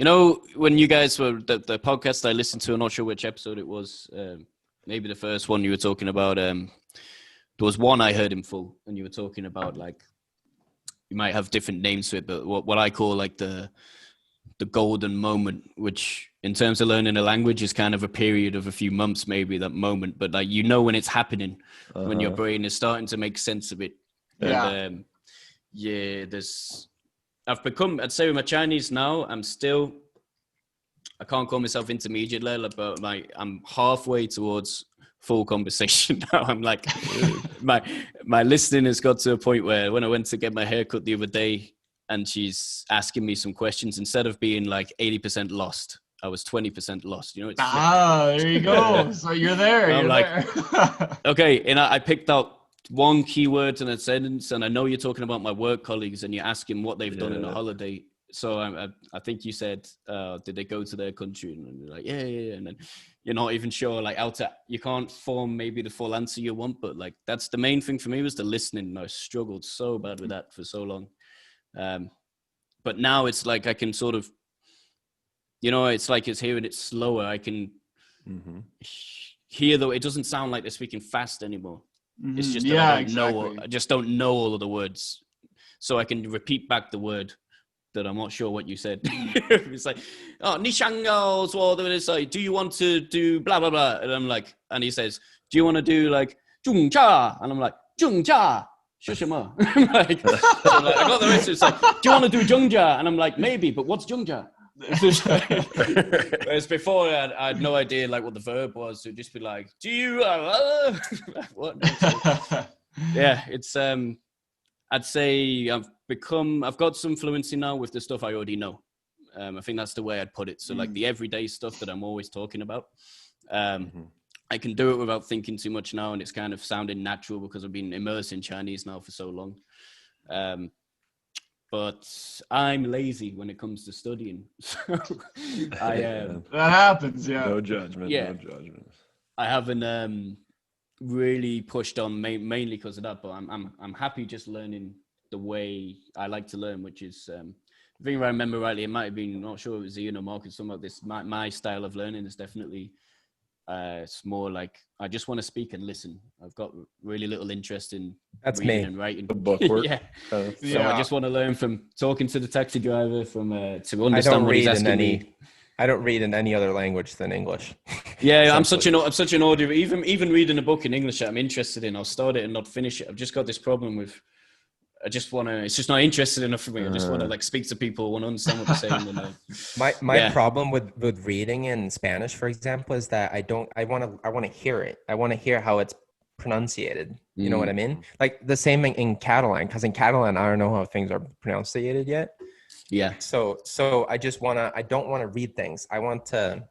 You know, when you guys were the podcast I listened to, I'm not sure which episode it was. Maybe the first one you were talking about. There was one I heard in full, and you were talking about like you might have different names to it, but what I call like the golden moment, which in terms of learning a language is kind of a period of a few months, maybe that moment, but like, when it's happening, when your brain is starting to make sense of it. Yeah. And, I'd say with my Chinese now, I can't call myself intermediate level, but like I'm halfway towards full conversation now. I'm like, my listening has got to a point where when I went to get my hair cut the other day, and she's asking me some questions, instead of being like 80% lost, I was 20% lost. You know, there you go. So you're there. I'm there. Okay, and I picked out one keyword in a sentence, and I know you're talking about my work colleagues, and you're asking what they've done in a holiday. So I think you said, did they go to their country? And you're like, yeah. And then you're not even sure like you can't form maybe the full answer you want, but like that's the main thing for me was the listening. And I struggled so bad with that for so long. But now it's like I can sort of, it's like it's hearing it slower. I can hear, though it doesn't sound like they're speaking fast anymore. Mm-hmm. It's just that I just don't know all of the words, so I can repeat back the word that I'm not sure what you said. It's like, it's like, do you want to do blah blah blah? And I'm like, and he says, do you want to do like 中家? And I'm like 中家. I'm like, I got the rest. It's like, do you want to do Zhengzha? And I'm like, maybe, but what's Zhengzha? Whereas before, I had no idea like what the verb was. So it'd just be like, do you? What? Yeah, it's. I'd say I've got some fluency now with the stuff I already know. I think that's the way I'd put it. So like the everyday stuff that I'm always talking about. I can do it without thinking too much now, and it's kind of sounding natural because I've been immersed in Chinese now for so long. but I'm lazy when it comes to studying. So that happens. Yeah. No judgment. Yeah. No judgment. I haven't really pushed on mainly because of that, but I'm happy just learning the way I like to learn, which is I think if I remember rightly, it might have been, not sure if it was Ian or Marcus, something about this. My style of learning is definitely it's more like I just want to speak and listen. I've got really little interest in reading and writing. The book work. Yeah. So I just want to learn from talking to the taxi driver, from to understand what he's asking me. I don't read in any other language than English. Yeah, I'm such an audio. Even reading a book in English that I'm interested in, I'll start it and not finish it. I've just got this problem with. I just want to. It's just not interested enough for me. I just want to like speak to people, want to understand what they're saying. And, my problem with reading in Spanish, for example, is that I want to hear it. I want to hear how it's pronunciated. You know what I mean? Like the same thing in Catalan, because in Catalan I don't know how things are pronunciated yet. Yeah. So I don't want to read things. I want to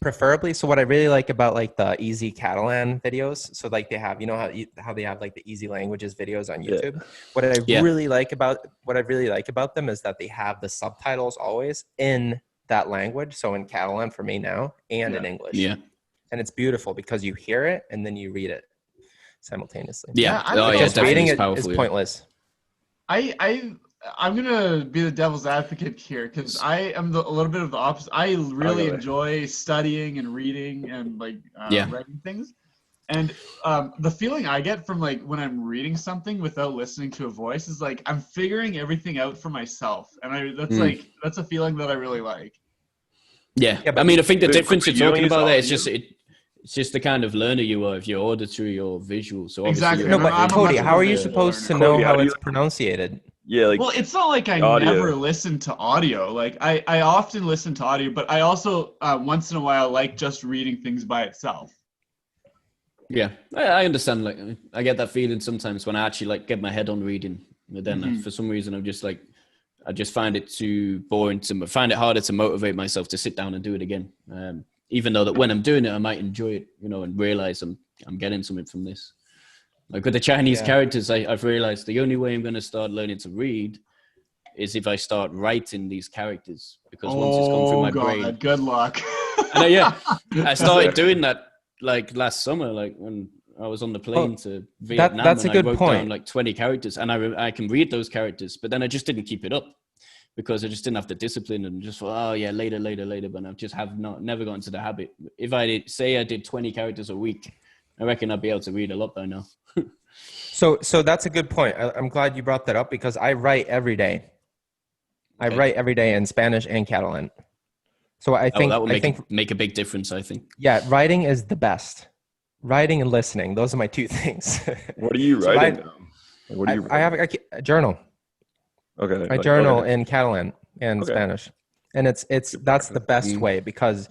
preferably. So what I really like about like the easy Catalan videos, so like they have, you know how they have like the easy languages videos on YouTube. Yeah. What I really like about them is that they have the subtitles always in that language. So in Catalan for me now and in English. Yeah. And it's beautiful because you hear it and then you read it simultaneously. Yeah. Just reading it is pointless. I'm gonna be the devil's advocate here because I am a little bit of the opposite. I really enjoy studying and reading and like writing things, and the feeling I get from like when I'm reading something without listening to a voice is like I'm figuring everything out for myself, and that's a feeling that I really like. Yeah, I mean, I think the difference you're talking about there is just it's just the kind of learner you are, if you're auditory or visual. So exactly. No, but Cody, how are you supposed to know how it's pronunciated? Yeah, like, well, it's not like I never listen to audio. Like I often listen to audio, but I also once in a while like just reading things by itself. Yeah, I understand. Like I get that feeling sometimes when I actually like get my head on reading, but then for some reason I'm just like I just find it too boring find it harder to motivate myself to sit down and do it again. Even though that when I'm doing it, I might enjoy it, and realize I'm getting something from this. Like with the Chinese characters, I've realized the only way I'm going to start learning to read is if I start writing these characters, because once it's gone through my brain. Good luck. And I started doing that like last summer, like when I was on the plane to Vietnam. That's a good point. I wrote down like 20 characters, and I can read those characters, but then I just didn't keep it up because I just didn't have the discipline and just thought, later. But I just never got into the habit. If I did 20 characters a week, I reckon I'd be able to read a lot by now. So that's a good point. I'm glad you brought that up because I write every day. I write every day in Spanish and Catalan. So I think that would make a big difference, I think. Yeah, writing is the best. Writing and listening, those are my two things. What are you writing? I have a journal. Okay. I journal in Catalan and Spanish. And that's the best way because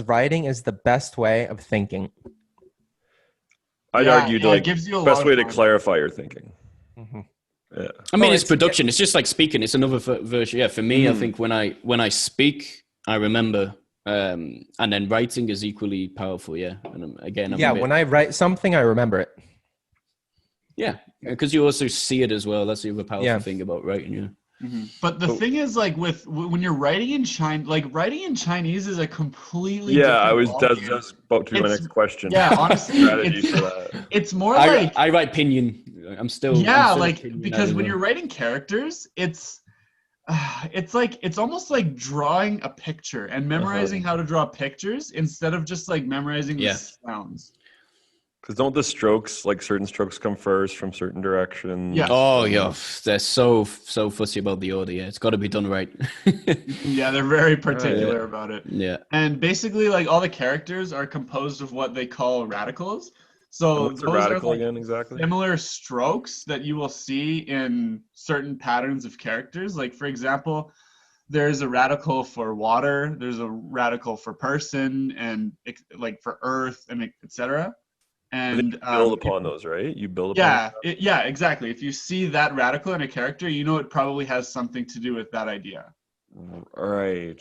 writing is the best way of thinking. I'd argue it gives you the best way to clarify your thinking. Mm-hmm. Yeah. I mean, it's production. It's just like speaking. It's another version. Yeah, for me, I think when I speak, I remember, and then writing is equally powerful. Yeah, and again, when I write something, I remember it. Yeah, because you also see it as well. That's the other powerful thing about writing. Yeah. Mm-hmm. But the thing is, like when you're writing in writing in Chinese is a completely that's about to be my next question. Yeah, honestly, it's more like I write pinyin. I'm still because when you're writing characters, it's almost like drawing a picture and memorizing how to draw pictures instead of just like memorizing the sounds. Because don't the strokes, like certain strokes come first from certain directions? Yeah. Oh, yeah. They're so fussy about the order. Yeah, it's got to be done right. Yeah, they're very particular about it. Yeah. And basically, like all the characters are composed of what they call radicals. So what's a radical again exactly? Similar strokes that you will see in certain patterns of characters. Like for example, there's a radical for water. There's a radical for person, and like for earth, and etc. And you build upon those, right? You build upon exactly. If you see that radical in a character, you know it probably has something to do with that idea. Right.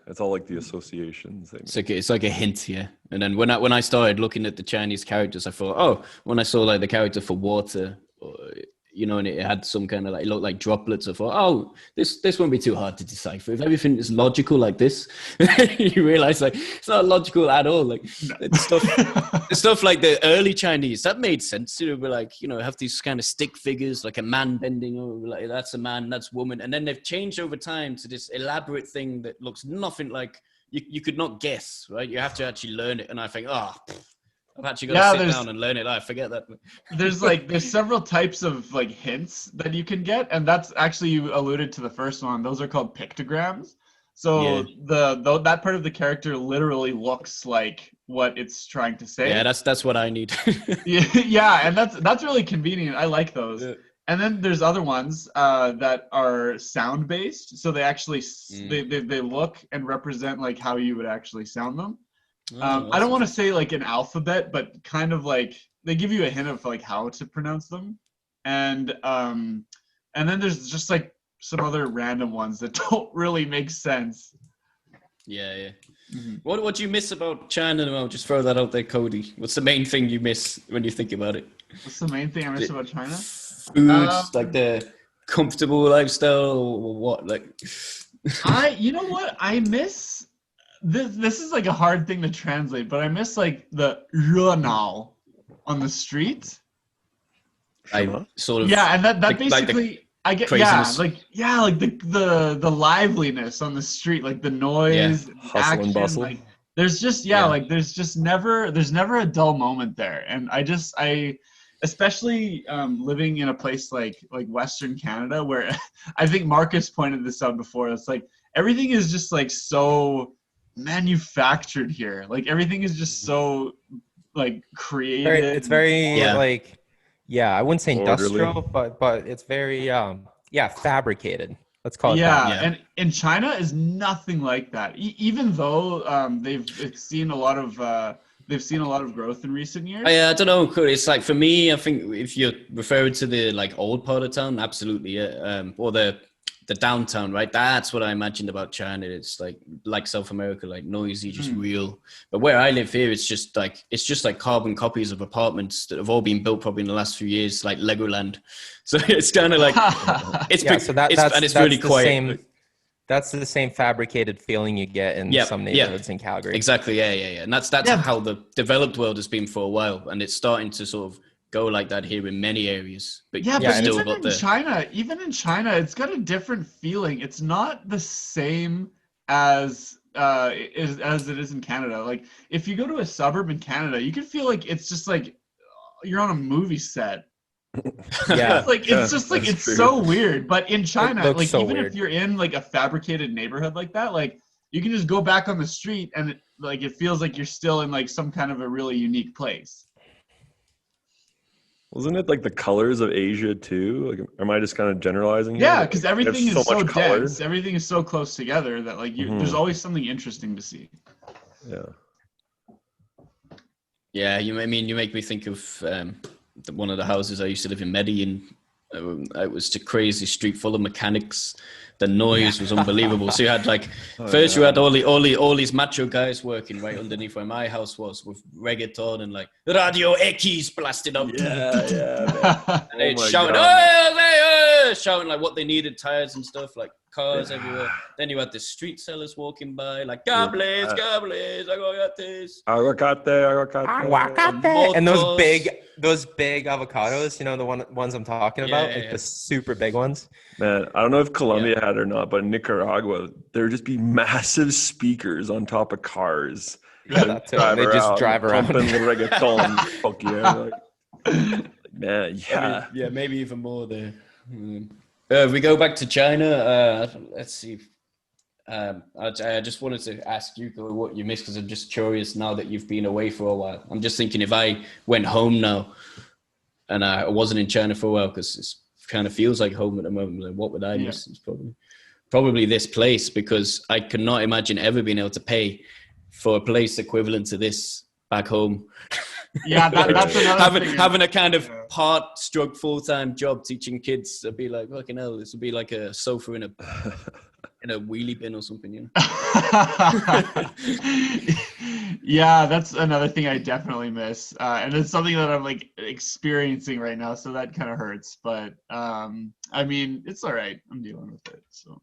It's all like the associations. It's like a hint, yeah. And then when I started looking at the Chinese characters, I thought, when I saw like the character for water, you know, and it had some kind of like, it looked like droplets. I thought, oh, this won't be too hard to decipher. If everything is logical like this, you realize like it's not logical at all. Like the stuff like the early Chinese, that made sense. You know, we're like, you know, have these kind of stick figures, like a man bending over, like that's a man, that's woman. And then they've changed over time to this elaborate thing that looks nothing like you could not guess, right? You have to actually learn it. And I think, I've actually got to sit down and learn it. I forget that. There's several types of like hints that you can get, and that's actually, you alluded to the first one. Those are called pictograms. So that part of the character literally looks like what it's trying to say. Yeah, that's what I need. Yeah, and that's really convenient. I like those. Yeah. And then there's other ones that are sound based, so they actually they look and represent like how you would actually sound them. I don't want to say like an alphabet, but kind of like they give you a hint of like how to pronounce them, and then there's just like some other random ones that don't really make sense. Yeah. Mm-hmm. What do you miss about China? I'll just throw that out there, Cody. What's the main thing you miss when you think about it? What's the main thing I miss about China? Foods, like the comfortable lifestyle, or what? Like, you know what I miss. This is like a hard thing to translate, but I miss like the "renao" on the street. I sort of and that basically like I get craziness. like the liveliness on the street, like the noise, hustle action, and bustle. like there's just like there's never a dull moment there, and I especially living in a place like Western Canada, where I think Marcus pointed this out before. It's like everything is just like so manufactured here. Like everything is just so like created. It's very like I wouldn't say industrial, but it's very fabricated. Let's call it that. Yeah, and in China is nothing like that. Even though they've seen a lot of growth in recent years. I don't know. It's like for me, I think if you're referring to the like old part of town, absolutely, or the downtown, right? That's what I imagined about China. It's like South America, like noisy, just real. But where I live here, it's just like carbon copies of apartments that have all been built probably in the last few years, like Legoland. So it's kind of like it's really quiet. That's the same fabricated feeling you get in some neighborhoods in Calgary. Exactly, yeah. And that's how the developed world has been for a while, and it's starting to sort of go like that here in many areas. But still even in China, it's got a different feeling. It's not the same as it is in Canada. Like if you go to a suburb in Canada, you can feel like it's just like you're on a movie set. It's true. So weird. But in China, like so even weird. if you're in like a fabricated neighborhood like that, like you can just go back on the street and it feels like you're still in like some kind of a really unique place. Wasn't it like the colors of Asia too? Like, am I just kind of generalizing here? Yeah, because everything is so much color. dense. Everything is so close together that like there's always something interesting to see. Yeah. Yeah, you make me think of one of the houses I used to live in, Medellin. It was a crazy street full of mechanics. The noise was unbelievable. So you had like you had all these macho guys working right underneath where my house was with reggaeton and like Radio X blasted up. Yeah. And they'd shouting like what they needed, tires and stuff, like cars everywhere. Then you had the street sellers walking by, like Gables, I got this. Aguacate. And those big avocados, you know, the ones I'm talking about, the super big ones. Man, I don't know if Colombia had it or not, but in Nicaragua, there would just be massive speakers on top of cars. Yeah, that too. They just drive around. Pumping the reggaeton. Fuck yeah. Man, yeah. Maybe even more there. If we go back to China, let's see. I just wanted to ask you what you missed, because I'm just curious now that you've been away for a while. I'm just thinking if I went home now and I wasn't in China for a while, because it kind of feels like home at the moment, like what would I miss? It's probably this place, because I could not imagine ever being able to pay for a place equivalent to this back home. Yeah, that's another thing. Having a kind of part-stroke full-time job teaching kids, to be like, fucking hell, this would be like a sofa in a wheelie bin or something, you know? Yeah, that's another thing I definitely miss, and it's something that I'm like experiencing right now, so that kind of hurts. But I mean, it's all right. I'm dealing with it. So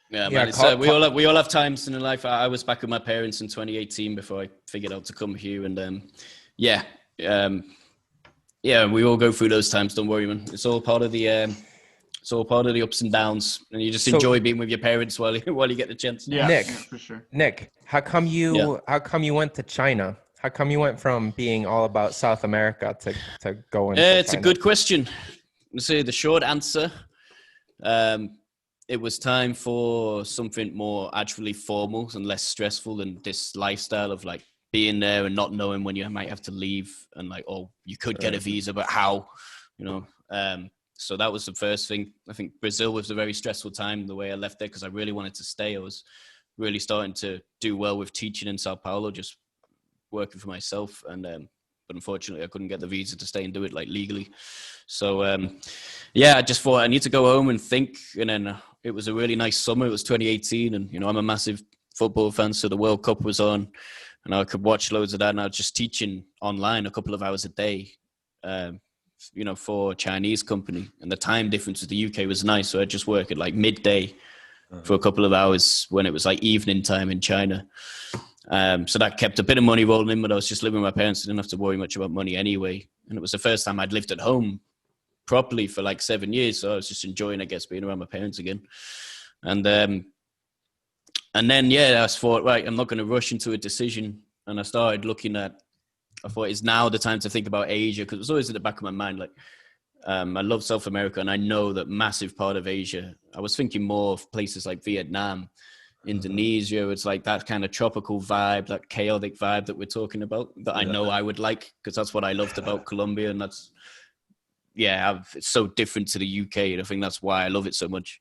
yeah, man. It's we all have times in life. I was back with my parents in 2018 before I figured out to come here, and yeah, yeah, we all go through those times. Don't worry, man. It's all part of the ups and downs, and you just enjoy being with your parents while you get the chance. Yeah, Nick, yeah, for sure. Nick, how come you went to China? How come you went from being all about South America to going? It's China? A good question. Let's say the short answer. It was time for something more actually formal and less stressful than this lifestyle of like being there and not knowing when you might have to leave, and like, oh, you could get a visa, but how, you know? So that was the first thing. I think Brazil was a very stressful time the way I left there because I really wanted to stay. I was really starting to do well with teaching in Sao Paulo, just working for myself. And but unfortunately, I couldn't get the visa to stay and do it like legally. So yeah, I just thought I need to go home and think. And then it was a really nice summer. It was 2018, and you know, I'm a massive football fan, so the World Cup was on, and I could watch loads of that. And I was just teaching online a couple of hours a day. You know, for a Chinese company, and the time difference with the UK was nice. So I just work at like midday for a couple of hours when it was like evening time in China. So that kept a bit of money rolling in, but I was just living with my parents. I didn't have to worry much about money anyway. And it was the first time I'd lived at home properly for like 7 years. So I was just enjoying, I guess, being around my parents again. And then, yeah, I thought, right, I'm not going to rush into a decision. And I started looking at, I thought it's now the time to think about Asia, because it was always in the back of my mind. Like, I love South America, and I know that massive part of Asia. I was thinking more of places like Vietnam, Indonesia. It's like that kind of tropical vibe, that chaotic vibe that we're talking about, that I know I would like, because that's what I loved about Colombia. And that's, it's so different to the UK. And I think that's why I love it so much.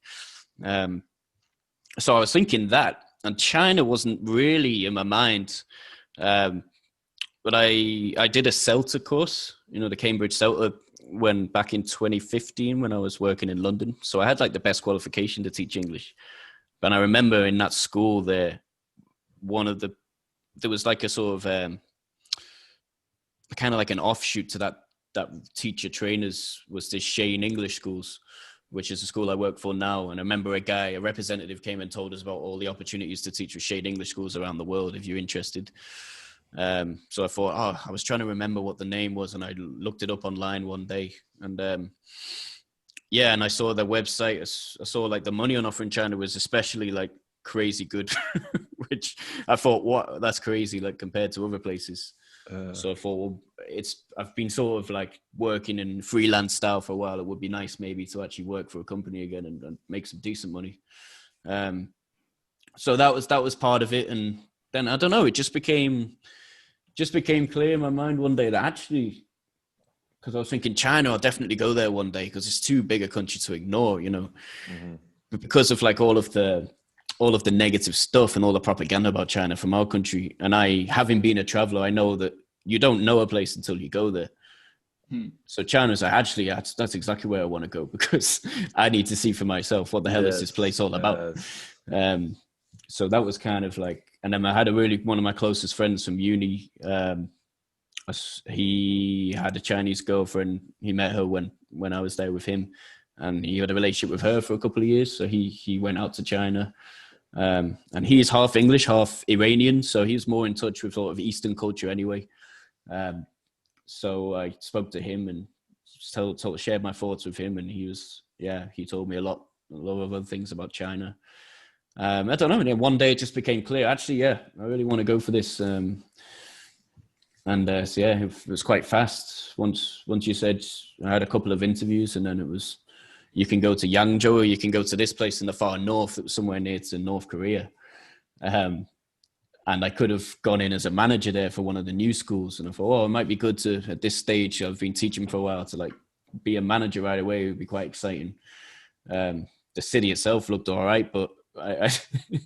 So I was thinking that, and China wasn't really in my mind. But I did a CELTA course, you know, the Cambridge CELTA, when back in 2015 when I was working in London. So I had like the best qualification to teach English. But I remember in that school there, there was like a sort of kind of like an offshoot to that teacher trainers was this Shane English schools, which is the school I work for now. And I remember a representative came and told us about all the opportunities to teach with Shane English schools around the world if you're interested. So I thought, I was trying to remember what the name was, and I looked it up online one day, and and I saw their website. I saw like the money on offer in China was especially like crazy good, which I thought, that's crazy, like compared to other places. So I thought, well, I've been sort of like working in freelance style for a while. It would be nice maybe to actually work for a company again and make some decent money. So that was part of it, and then I don't know, it just became clear in my mind one day that actually, because I was thinking China, I'll definitely go there one day because it's too big a country to ignore, you know. But because of like all of the negative stuff and all the propaganda about China from our country, and I, having been a traveler, I know that you don't know a place until you go there. So China's like, actually, that's exactly where I want to go, because I need to see for myself what the hell is this place all about. So that was kind of like, and then I had one of my closest friends from uni. He had a Chinese girlfriend. He met her when I was there with him, and he had a relationship with her for a couple of years. So he went out to China, and he's half English, half Iranian. So he's more in touch with sort of Eastern culture anyway. So I spoke to him and shared my thoughts with him, and he told me a lot of other things about China. I don't know. And then one day it just became clear. Actually, I really want to go for this. And it was quite fast. Once you said, I had a couple of interviews, and then it was, you can go to Yangzhou, or you can go to this place in the far north that was somewhere near to North Korea. And I could have gone in as a manager there for one of the new schools. And I thought, it might be good to, at this stage, I've been teaching for a while, to like be a manager right away. It would be quite exciting. The city itself looked all right, but I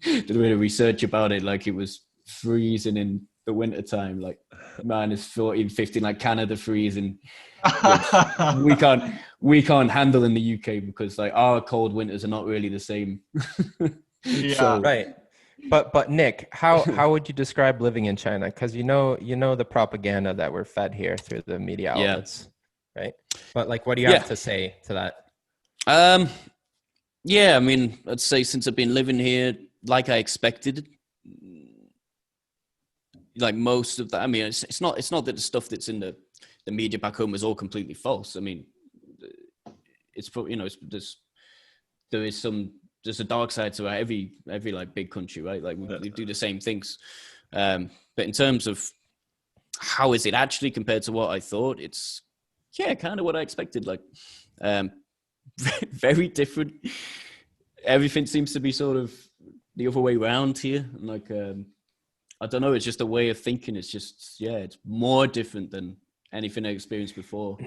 did a bit of research about it. Like, it was freezing in the winter time, like minus 14, 15, like Canada freezing. we can't handle in the UK, because like our cold winters are not really the same. Yeah. So, right. But Nick, how would you describe living in China? Because you know the propaganda that we're fed here through the media outlets, right? But like, what do you have to say to that? Yeah, I mean, I'd say since I've been living here, like I expected, like most of that. I mean, it's not that the stuff that's in the media back home is all completely false. I mean, it's there's a dark side to every like big country, right? Like we do the same things, but in terms of how is it actually compared to what I thought, it's kind of what I expected. Like, very different. Everything seems to be sort of the other way around here. Like, I don't know. It's just a way of thinking. It's just it's more different than anything I experienced before.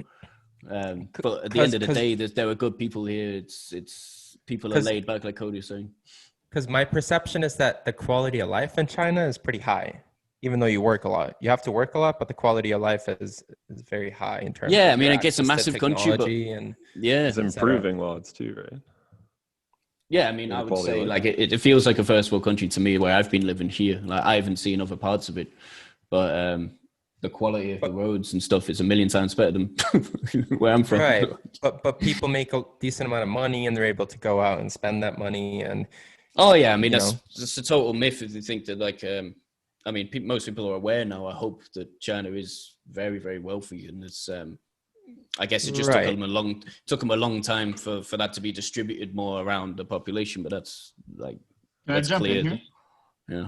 But at the end of the day, there are good people here. It's people are laid back, like Cody was saying. Because my perception is that the quality of life in China is pretty high, even though you work a lot. You have to work a lot, but the quality of life is very high in terms. I mean, it gets a massive country, but it's improving lots too, right? Yeah, I mean, I would say like it feels like a first world country to me where I've been living here. Like I haven't seen other parts of it, but the quality of the roads and stuff is a million times better than where I'm from. Right, but people make a decent amount of money and they're able to go out and spend that money. And I mean that's a total myth if you think that like I mean most people are aware now. I hope that China is very, very wealthy, and it's I guess it just took them a long time for that to be distributed more around the population, but that's like Can I jump in here? Yeah.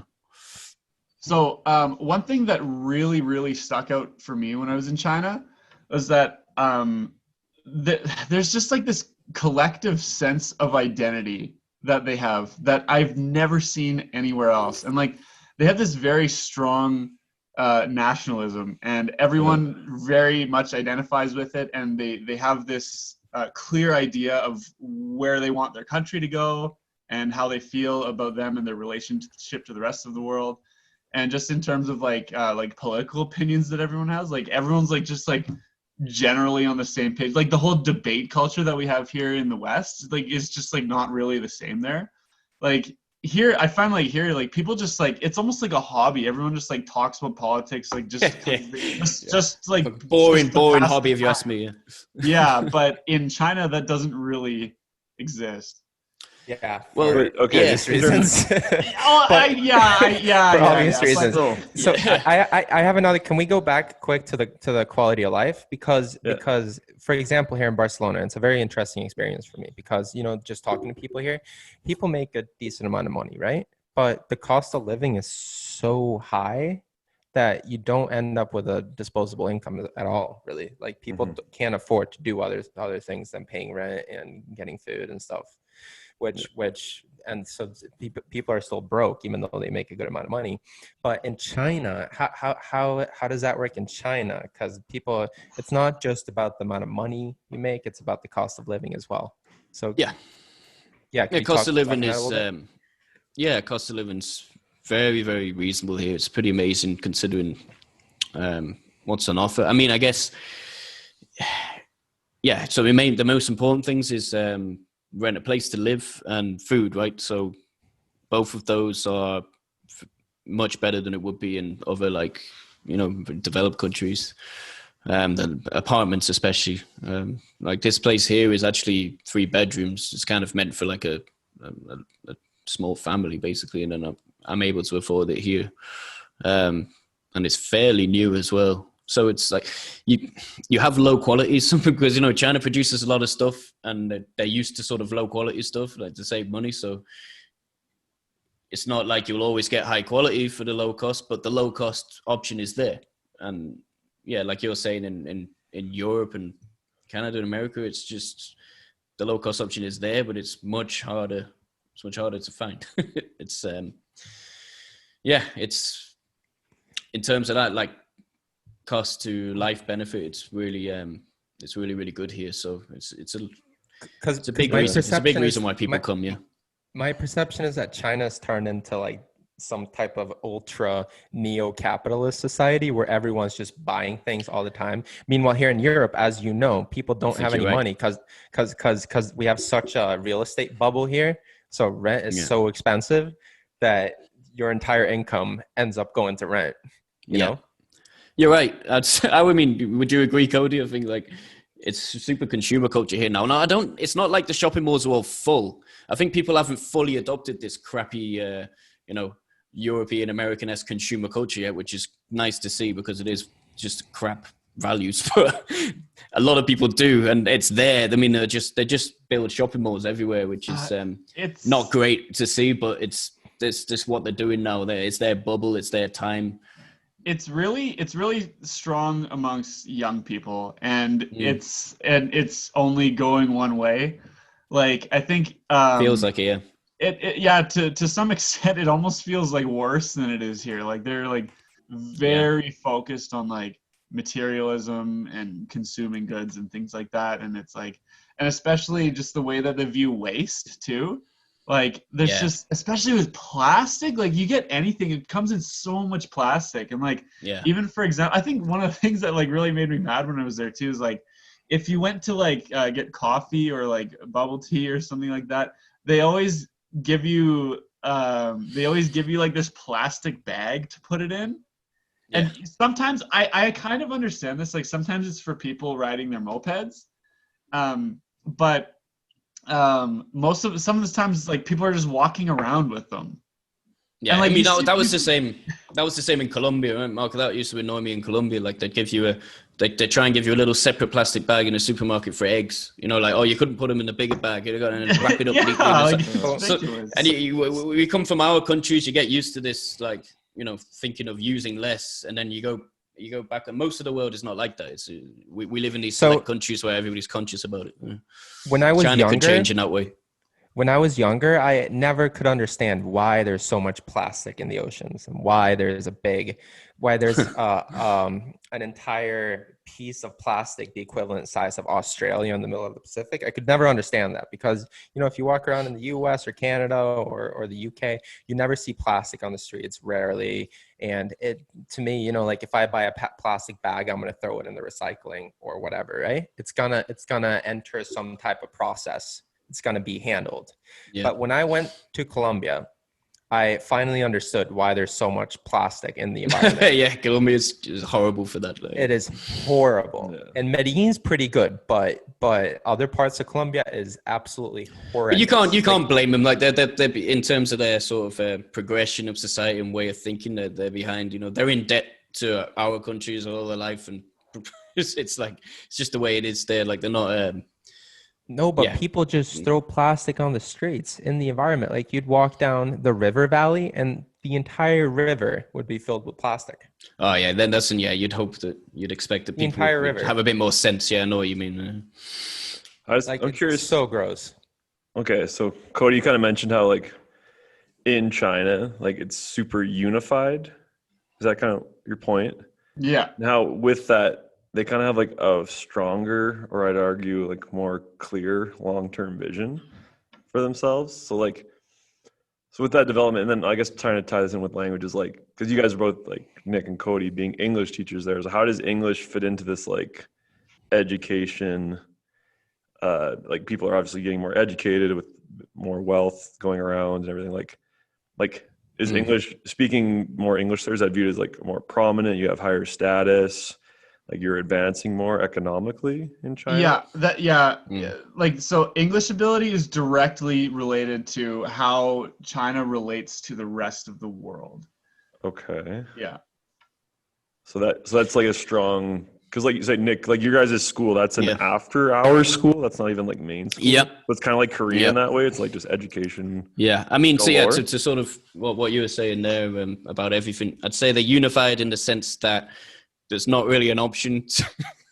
So one thing that really, really stuck out for me when I was in China was that there's just like this collective sense of identity that they have that I've never seen anywhere else. And like they have this very strong nationalism, and everyone very much identifies with it, and they have this clear idea of where they want their country to go and how they feel about them and their relationship to the rest of the world. And just in terms of like political opinions that everyone has, like everyone's like just like generally on the same page. Like the whole debate culture that we have here in the West, like is just like not really the same there. Like here, I find like here, like people just like it's almost like a hobby. Everyone just like talks about politics, like just like boring hobby if you ask me. Yeah, but in China that doesn't really exist. Yeah. Well, okay. Reasons. For obvious reasons. So I have another. Can we go back quick to the quality of life because for example here in Barcelona, it's a very interesting experience for me because just talking to people here, people make a decent amount of money, right? But the cost of living is so high that you don't end up with a disposable income at all, really. Like people can't afford to do other things than paying rent and getting food and stuff. And so people are still broke even though they make a good amount of money. But in China, how does that work in China? Because it's not just about the amount of money you make; it's about the cost of living as well. So cost of living is cost of living's very, very reasonable here. It's pretty amazing considering what's on offer. I mean, I guess so the most important things is rent a place to live and food, right? So both of those are much better than it would be in other developed countries. The apartments especially, like this place here is actually 3 bedrooms. It's kind of meant for like a small family basically, and then I'm able to afford it here, and it's fairly new as well. So it's like you have low quality because China produces a lot of stuff and they're used to sort of low quality stuff like to save money. So it's not like you'll always get high quality for the low cost, but the low cost option is there. And like you're saying in Europe and Canada and America, it's just the low cost option is there, but it's much harder. It's much harder to find. It's it's in terms of that like cost to life benefit, it's really really good here. So it's a big reason why people come. Yeah, my perception is that China's turned into like some type of ultra neo-capitalist society where everyone's just buying things all the time. Meanwhile, here in Europe, as you know, people don't have any money because we have such a real estate bubble here. So rent is so expensive that your entire income ends up going to rent. You know? You're right. I mean, would you agree, Cody? I think like it's super consumer culture here now. No, I don't. It's not like the shopping malls are all full. I think people haven't fully adopted this crappy, European American-esque consumer culture yet, which is nice to see because it is just crap values. But a lot of people do, and it's there. I mean, they just build shopping malls everywhere, which is it's not great to see, but it's just what they're doing now. It's their bubble. It's their time. It's really strong amongst young people, and it's only going one way. Like I think feels like it, yeah. To some extent it almost feels like worse than it is here. Like they're like very focused on like materialism and consuming goods and things like that, and it's like, and especially just the way that they view waste too. Like there's just, especially with plastic, like you get anything, it comes in so much plastic. And like, even for example, I think one of the things that like really made me mad when I was there too is like, if you went to like get coffee or like bubble tea or something like that, they always give you like this plastic bag to put it in. And sometimes I kind of understand this. Like sometimes it's for people riding their mopeds. But some of the times like people are just walking around with them. Yeah, and, like, I mean that was the same. That was the same in Colombia, right, Mark? That used to annoy me in Colombia. Like they'd give you they try and give you a little separate plastic bag in a supermarket for eggs. You know, like, oh, you couldn't put them in the bigger bag. You got to wrap it up neatly. Like, and we come from our countries. You get used to this, like, you know, thinking of using less, and then you go back, and most of the world is not like that. It's we live in these select countries where everybody's conscious about it. When I was China could younger, change in that way. When I was younger, I never could understand why there's so much plastic in the oceans and why there's an entire piece of plastic the equivalent size of Australia in the middle of the Pacific. I could never understand that because, you know, if you walk around in the US or Canada or the UK, you never see plastic on the streets, rarely. And it, to me, you know, like if I buy a plastic bag, I'm going to throw it in the recycling or whatever, right? It's gonna enter some type of process. It's going to be handled. Yeah. But when I went to Colombia, I finally understood why there's so much plastic in the environment. Yeah, Colombia is horrible for that. Like. It is horrible. Yeah. And Medellin's pretty good, but other parts of Colombia is absolutely horrendous. But you can't blame them. Like they're in terms of their sort of progression of society and way of thinking, they're behind. You know, they're in debt to our countries all their life, and it's just the way it is there. Like they're not. No, but people just throw plastic on the streets in the environment. Like you'd walk down the river valley and the entire river would be filled with plastic. Oh yeah, then you'd expect that people would have a bit more sense. Yeah, I know what you mean. I'm curious. So gross. Okay, so Cody, you kind of mentioned how like in China, like it's super unified. Is that kind of your point? Yeah. Now with that, they kind of have like a stronger, or I'd argue like more clear long-term vision for themselves. So with that development, and then I guess trying to tie this in with languages, like, because you guys are both like Nick and Cody being English teachers there. So how does English fit into this like education? Like people are obviously getting more educated with more wealth going around and everything. Like is English, speaking more English there, is that viewed as like more prominent? You have higher status. Like you're advancing more economically in China? Like, so English ability is directly related to how China relates to the rest of the world. Okay. Yeah. So that's like a strong, because like you said, Nick, like your guys' school, that's an after-hours school. That's not even like main school. Yep. But it's kind of like Korea in that way. It's like just education. Yeah. I mean, to sort of what you were saying there about everything, I'd say they're unified in the sense that there's not really an option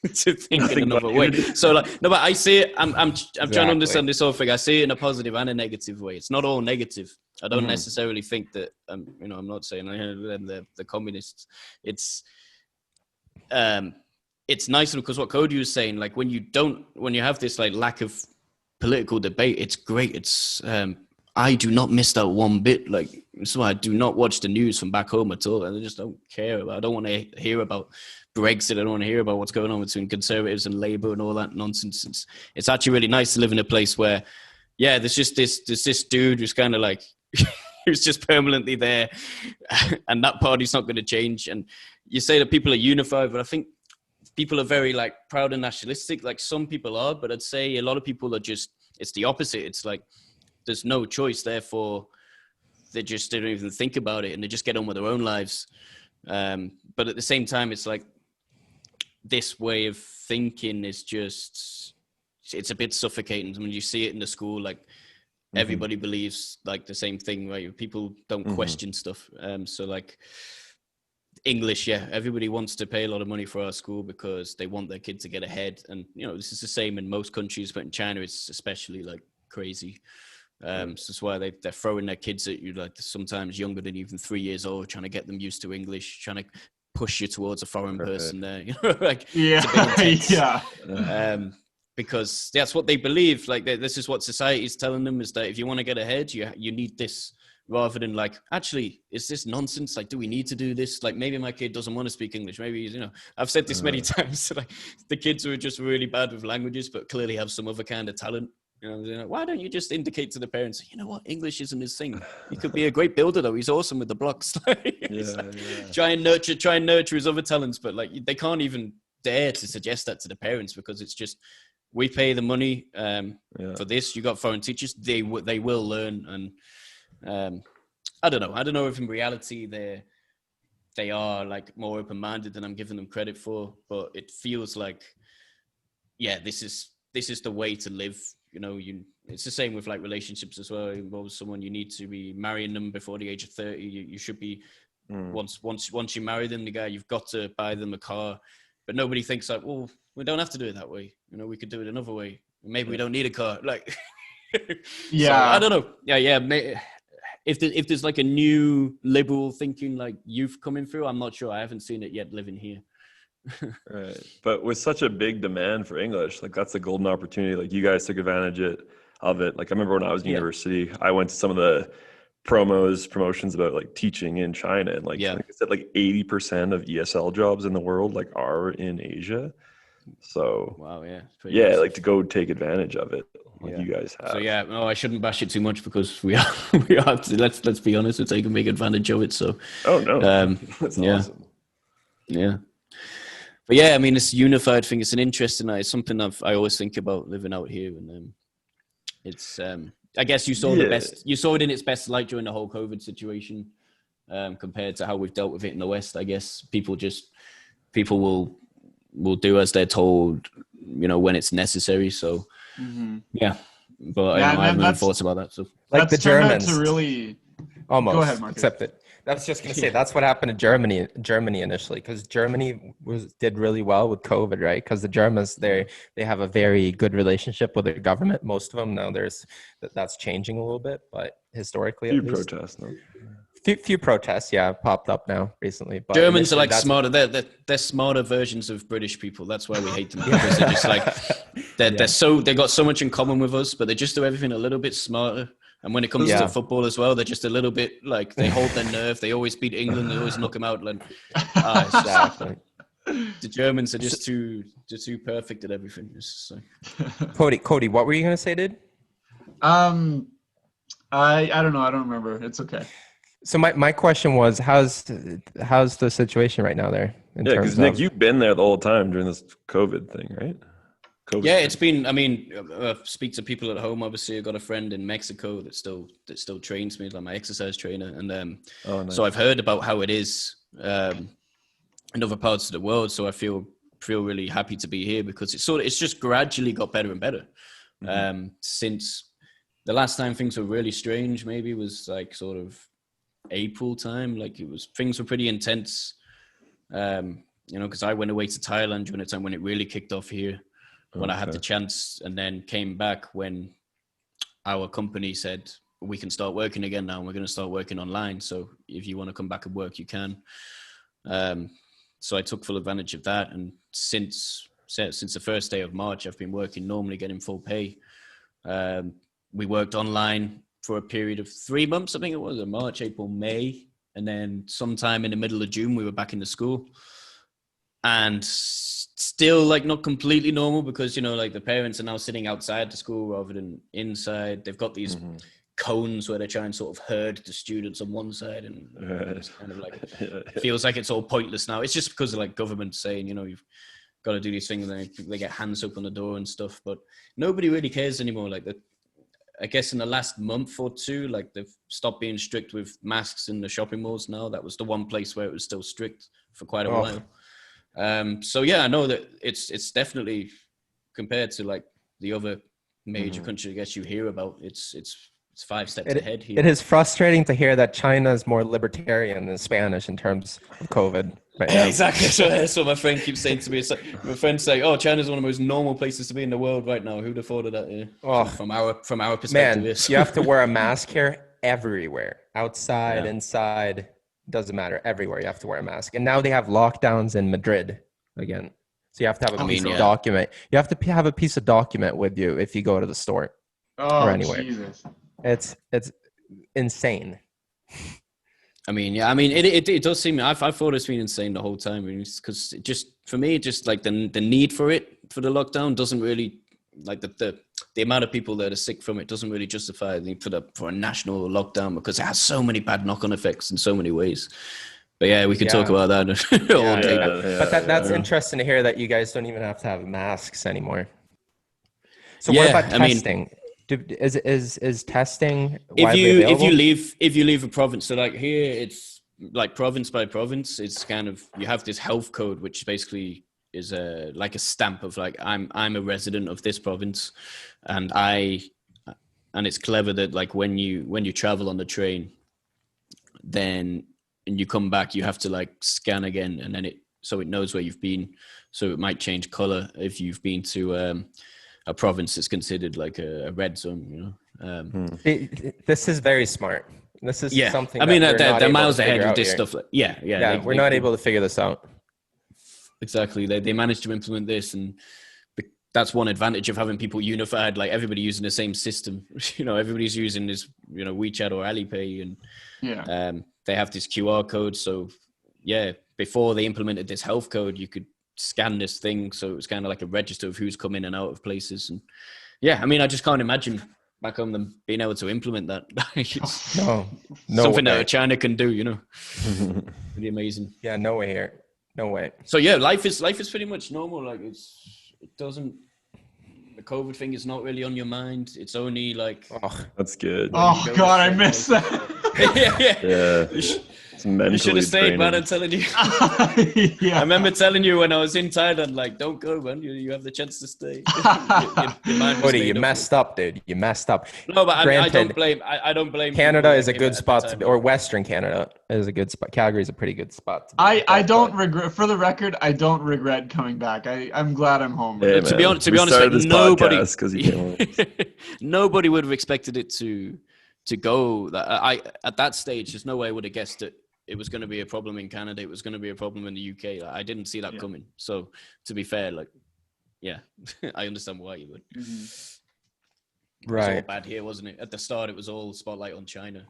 to think in another way. So like, no, but I see it. I'm trying to understand this whole thing. I see it in a positive and a negative way. It's not all negative. I don't necessarily think that. You know, I'm not saying the communists. It's nice because what Cody was saying, like when you have this like lack of political debate, it's great. It's I do not miss that one bit. Like, so I do not watch the news from back home at all. I just don't care. I don't want to hear about Brexit. I don't want to hear about what's going on between Conservatives and Labour and all that nonsense. It's actually really nice to live in a place where, there's just this dude who's kind of like, who's just permanently there, and that party's not going to change. And you say that people are unified, but I think people are very like proud and nationalistic. Like some people are, but I'd say a lot of people are just, it's the opposite. It's like there's no choice, therefore they just don't even think about it and they just get on with their own lives. But at the same time, it's like this way of thinking is just, it's a bit suffocating. When you see it in the school, like everybody believes like the same thing, right? People don't question stuff. So like English, yeah, everybody wants to pay a lot of money for our school because they want their kid to get ahead. And, you know, this is the same in most countries, but in China, it's especially like crazy. So that's why they're throwing their kids at you, like sometimes younger than even 3 years old, trying to get them used to English, trying to push you towards a foreign person there, you know, like, it's a bit intense. Because that's what they believe. Like this is what society is telling them, is that if you want to get ahead, you need this, rather than like, actually, is this nonsense? Like, do we need to do this? Like, maybe my kid doesn't want to speak English. Maybe, you know, I've said this many times, like the kids who are just really bad with languages, but clearly have some other kind of talent. You know, why don't you just indicate to the parents, you know what, English isn't his thing. He could be a great builder though. He's awesome with the blocks. Try and nurture his other talents, but like they can't even dare to suggest that to the parents, because it's just, we pay the money for this. You got foreign teachers. They will learn. And I don't know if in reality they are like more open-minded than I'm giving them credit for. But it feels like, yeah, this is the way to live. You know, it's the same with like relationships as well. It involves someone, you need to be marrying them before the age of 30. You should be once you marry them, the guy, you've got to buy them a car. But nobody thinks like, well, we don't have to do it that way. You know, we could do it another way. Maybe we don't need a car. Like, so, I don't know. Yeah. If there's like a new liberal thinking like youth coming through, I'm not sure. I haven't seen it yet living here. Right. But with such a big demand for English, like that's a golden opportunity. Like you guys took advantage of it. Like I remember when I was in university, I went to some of the promotions about like teaching in China, and like I think it said like 80% of ESL jobs in the world like are in Asia. So wow, impressive. Like to go take advantage of it, like you guys have. So no, I shouldn't bash it too much, because we are let's be honest, we're taking big advantage of it. So that's awesome. Yeah. But yeah, I mean, it's a unified thing. It's an interesting, it's something I always think about living out here. And it's, I guess you saw you saw it in its best light during the whole COVID situation, compared to how we've dealt with it in the West. I guess people will do as they're told, you know, when it's necessary. So but I have no thoughts about that. So like the Germans to really almost go ahead, Marcus. Accept it. I was just going to say that's what happened to Germany initially, because Germany did really well with COVID, right? Because the Germans, they have a very good relationship with their government. Most of them now, that's changing a little bit, but historically, few protests, no? Few protests, popped up now recently. But Germans are like smarter. They're smarter versions of British people. That's why we hate them, because they're just like they got so much in common with us, but they just do everything a little bit smarter. And when it comes to football as well, they're just a little bit like, they hold their nerve. They always beat England. They always knock them out. Like, exactly. The Germans are just too perfect at everything. Cody, what were you gonna say, dude? I don't know. I don't remember. It's okay. So my question was, how's the situation right now there? Because Nick, you've been there the whole time during this COVID thing, right? It's been, I mean, speak to people at home. Obviously, I've got a friend in Mexico that still trains me, like my exercise trainer. And nice. So I've heard about how it is in other parts of the world. So I feel really happy to be here, because it's just gradually got better and better. Since the last time things were really strange, maybe was like sort of April time. Like things were pretty intense, you know, because I went away to Thailand during the time when it really kicked off here. When I had the chance, and then came back when our company said, we can start working again now, and we're going to start working online. So if you want to come back and work, you can. So I took full advantage of that. And since the first day of March, I've been working normally, getting full pay. We worked online for a period of 3 months, I think it was, in March, April, May. And then sometime in the middle of June, we were back in the school. And still like not completely normal, because, you know, like the parents are now sitting outside the school rather than inside. They've got these cones where they try and sort of herd the students on one side, and it's kind of like feels like it's all pointless now. It's just because of like government saying, you know, you've got to do these things, and they get hands up on the door and stuff. But nobody really cares anymore. Like I guess in the last month or two, like they've stopped being strict with masks in the shopping malls now. That was the one place where it was still strict for quite a while. So yeah, I know that it's definitely, compared to like the other major country I guess you hear about, it's 5 steps ahead here. It is frustrating to hear that China is more libertarian than Spanish in terms of COVID. Right now. Exactly. That's what my friend keeps saying to me. It's like, my friend's saying, "Oh, China's one of the most normal places to be in the world right now. Who'd have thought of that?" Yeah. From our perspective, man, you have to wear a mask here everywhere, outside, inside, doesn't matter. Everywhere you have to wear a mask. And now they have lockdowns in Madrid again, so you have to have a piece of document. You have to have a piece of document with you if you go to the store or anywhere. Jesus. It's insane. It does seem. I thought it's been insane the whole time, because just for me, just like the need for the lockdown doesn't really, like the amount of people that are sick from it doesn't really justify the need for a national lockdown, because it has so many bad knock-on effects in so many ways. But yeah, we could talk about that all day. But that's interesting to hear that you guys don't even have to have masks anymore. So what about testing? Is testing widely available? if you leave a province, so like here it's like province by province, it's kind of, you have this health code which basically is like a stamp of like I'm a resident of this province, and it's clever that like when you travel on the train, then and you come back, you have to like scan again, and then it knows where you've been, so it might change color if you've been to a province that's considered like a red zone, you know. This is very smart. This is something. I mean, they're miles ahead of this stuff. Like, we're not able to figure this out. Exactly. They managed to implement this, and that's one advantage of having people unified. Like everybody using the same system. You know, everybody's using this, you know, WeChat or Alipay, and they have this QR code. So before they implemented this health code, you could scan this thing, so it was kind of like a register of who's come in and out of places. And I just can't imagine back home them being able to implement that. It's no something way that China can do, you know. Pretty amazing. Yeah, no way here, no way. So yeah, life is pretty much normal. Like the COVID thing is not really on your mind. It's only like, that's good. Oh God, I missed that. Yeah. You should have stayed, man. I'm telling you. I remember telling you when I was in Thailand, like, don't go, man. You have the chance to stay. Cody, you messed up, dude. You messed up. No, but I don't blame. I don't blame. Canada is a good spot to be, or Western Canada is a good spot. Calgary is a pretty good spot to be. I don't regret. For the record, I don't regret coming back. I'm glad I'm home. Yeah, to be honest, like, nobody would have expected it to go. At that stage, there's no way I would have guessed it. It was going to be a problem in Canada. It was going to be a problem in the UK. Like, I didn't see that coming. So to be fair, like, I understand why you would. Right. It was all bad here, wasn't it? At the start, it was all spotlight on China.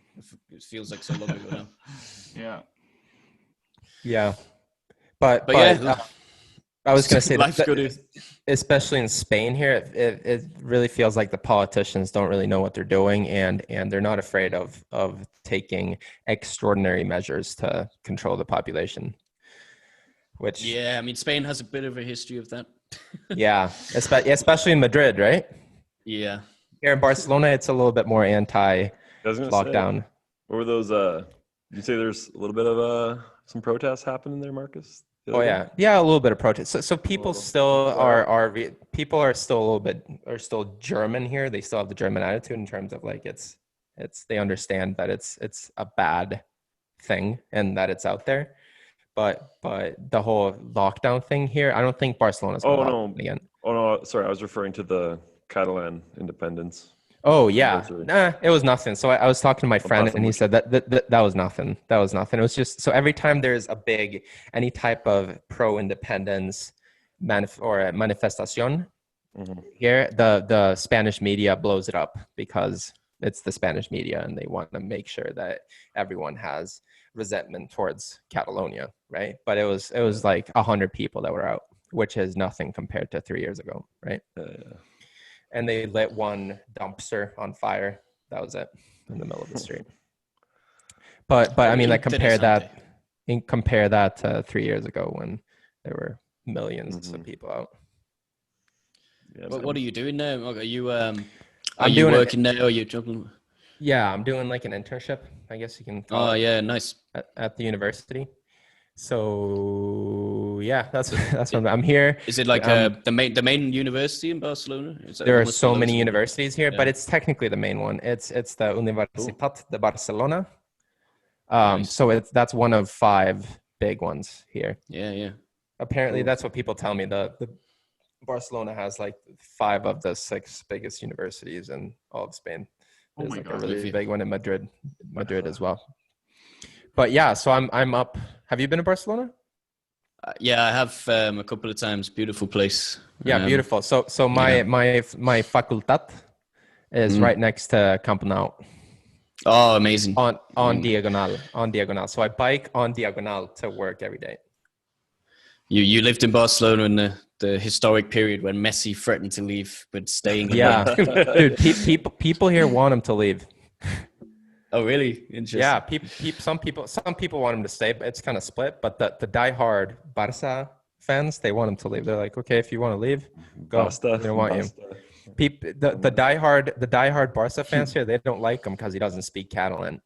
It feels like so long ago now. Yeah. But I was going to say that, especially in Spain here, it really feels like the politicians don't really know what they're doing, and they're not afraid of taking extraordinary measures to control the population. Which Spain has a bit of a history of that. Especially in Madrid, right? Yeah. Here in Barcelona, it's a little bit more anti-lockdown. What were those? Did you say there's a little bit of some protests happening there, Marcus? A little bit of protest. So people still people are still a little bit, are still German here. They still have the German attitude in terms of like it's they understand that it's a bad thing and that it's out there. But the whole lockdown thing here, I don't think Barcelona's going to lock again. Oh no, sorry, I was referring to the Catalan independence. Oh yeah, it was nothing. So I was talking to my friend, and he said that was nothing. That was nothing. It was just, so every time there's any type of pro-independence manifestation here, the Spanish media blows it up because it's the Spanish media, and they want to make sure that everyone has resentment towards Catalonia, right? But it was like 100 people that were out, which is nothing compared to 3 years ago, right? And they lit one dumpster on fire. That was it. in the middle of the street. But I mean, like compare that to 3 years ago when there were millions of people out. Yeah, what are you doing now? Are you working now? Or are you juggling? Yeah, I'm doing like an internship, I guess you can call it. Oh yeah, nice. At the university. So yeah, that's what I'm here. Is it like the main university in Barcelona? There are so many universities here, but it's technically the main one. It's the Universitat de Barcelona. Nice. So that's one of 5 big ones here. Yeah. Apparently, that's what people tell me. The Barcelona has like 5 of the 6 biggest universities in all of Spain. There's like a really big one in Madrid as well. But yeah, so I'm up. Have you been to Barcelona? Yeah, I have a couple of times. Beautiful place. Yeah, beautiful. So my facultad is right next to Camp Nou. Oh, amazing. On diagonal. So I bike on diagonal to work every day. You lived in Barcelona in the historic period when Messi threatened to leave, but staying. Yeah, dude. People here want him to leave. Oh, really? Interesting. Yeah, some people want him to stay, but it's kind of split. But the diehard Barca fans, they want him to leave. They're like, okay, if you want to leave, go. They don't want you. The diehard Barca fans here, they don't like him because he doesn't speak Catalan.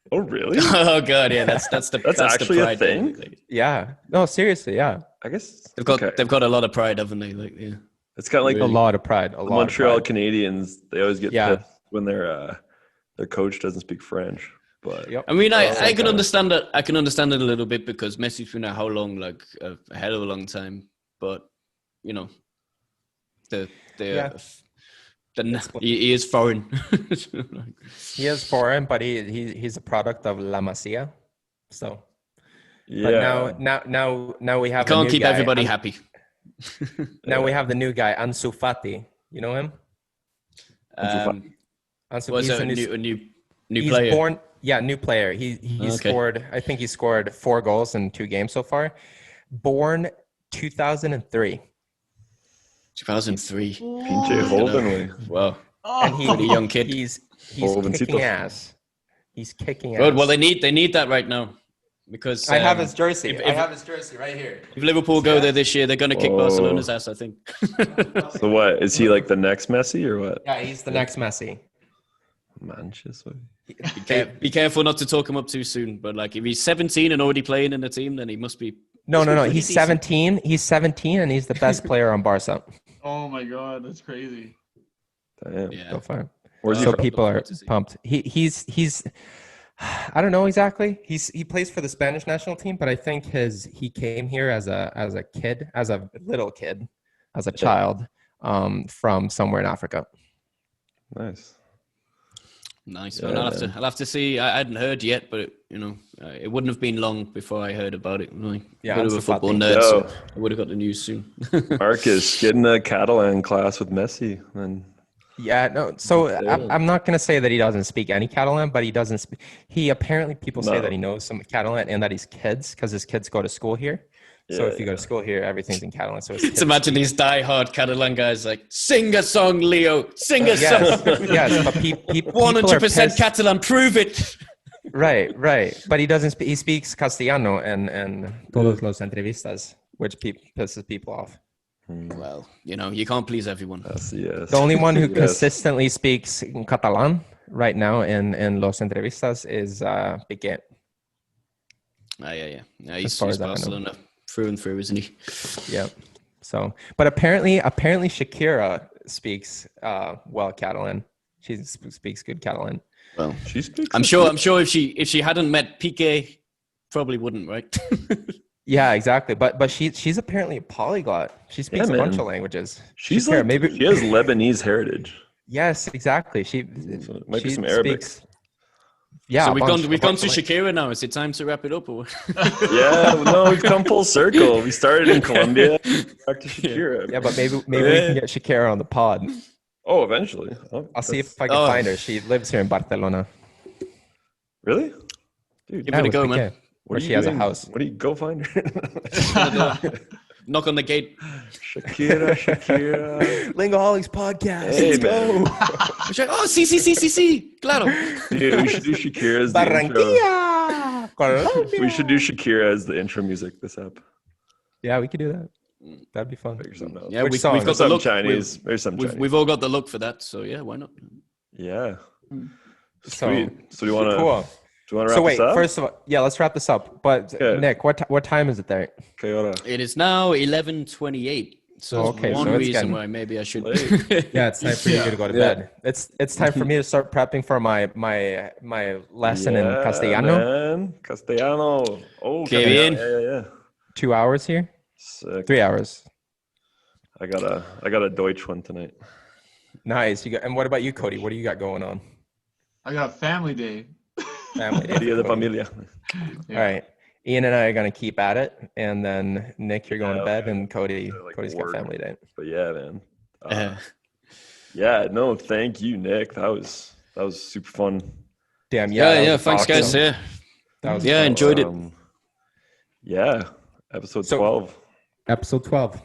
Oh, really? Oh god, yeah, that's actually the pride a thing. Yeah, no, seriously, yeah. I guess they've got a lot of pride, haven't they? Like, yeah, it's kind of like a lot of pride. The Montreal Canadiens, they always get pissed when their coach doesn't speak French. But I mean, I can understand that. I can understand it a little bit because Messi's been out how long? Like a hell of a long time. But you know, he is foreign. He is foreign, but he's a product of La Masia. So yeah. But now we have. You can't keep everybody happy. Now we have the new guy, Ansu Fati. You know him? Was a new he's player? New player. He scored. I think he scored 4 goals in 2 games so far. Born 2003. 2003. PJ Holdenley. Wow. And he's a young kid. He's kicking ass. He's kicking ass. Good. Well, they need that right now because I have his jersey. I have his jersey right here. If Liverpool go there this year, they're going to kick Barcelona's ass, I think. So what? Is he like the next Messi or what? Yeah, he's the next Messi. Manchester. Be careful not to talk him up too soon. But like, if he's 17 and already playing in the team, then he must be. No. He's 17. He's 17, and he's the best player on Barca. Oh my god, that's crazy. Damn. Yeah. So far. Where's he So from? people are pumped. He's I don't know exactly. He plays for the Spanish national team, but I think he came here as a little kid, as a child, from somewhere in Africa. Nice. Well, I'll have to see. I hadn't heard yet, but it wouldn't have been long before I heard about it. Like, a bit of a football nerd, so I would have got the news soon. Marcus, get in a Catalan class with Messi, and yeah, no. So I'm not gonna say that he doesn't speak any Catalan, but he doesn't. He apparently people say that he knows some Catalan and that he's kids because his kids go to school here. So if you go to school here, everything's in Catalan. So it's imagine these die-hard Catalan guys like, sing a song, Leo, sing a song. Yes, but people 100% Catalan, prove it. Right. But he doesn't speak. He speaks Castellano and todos los entrevistas, which pisses people off. Well, you can't please everyone. Yes. The only one who consistently speaks in Catalan right now in los entrevistas is Piqué. Yeah. He's Barcelona through and through, isn't he? Yeah. So, but apparently Shakira speaks well Catalan. She speaks good Catalan. Well, she speaks. I'm sure if she hadn't met Piqué, probably wouldn't, right? Yeah, exactly. But she's apparently a polyglot. She speaks a bunch of languages. She's Shakira, maybe she has Lebanese heritage. Yes, exactly. She might be some Arabic. Yeah, so we've gone to Shakira now. Is it time to wrap it up? Or? Yeah, no, we've come full circle. We started in Colombia, back to Shakira. Yeah, but maybe we can get Shakira on the pod. Oh, eventually. I'll see if I can find her. She lives here in Barcelona. Really? Dude, give it a go, man. Where she has a house. What do you go find her? knock on the gate. Shakira. Lingoholics podcast. Hey, Let's man. go. She's like, oh, sí, claro. Dude, we should do Shakira as the intro. Barranquilla, Colombia. We should do Shakira as the intro music this up. Yeah, we could do that. That'd be fun. Figure something out. Yeah, Which we've song? got the Some look. Chinese. There's some Chinese. We've all got the look for that, so yeah, why not? Yeah. So, Sweet. So do you want to? cool. Do you want to wrap So wait, this up? first of all, yeah, let's wrap this up. But Okay. Nick, what time is it there? Okay, ora. It is now 11:28. So Okay, one so it's reason getting- why maybe I should. Yeah, it's time for you to go to bed. It's time for me to start prepping for my lesson in Castellano. Man. Castellano. Oh, Qué Castellano. bien. Yeah. 2 hours here. Sick. 3 hours. I got a Deutsch one tonight. Nice. And what about you, Cody? What do you got going on? I got family day. Family day. Dia de familia. All right. Ian and I are gonna keep at it, and then Nick, you're going to bed, okay. and Cody's got work. family day. But yeah, man. Yeah, no, thank you, Nick. That was super fun. Damn. Yeah. Yeah. that was Thanks, awesome. guys. Yeah, That was yeah, fun. enjoyed it. Yeah, episode So- 12. Episode 12.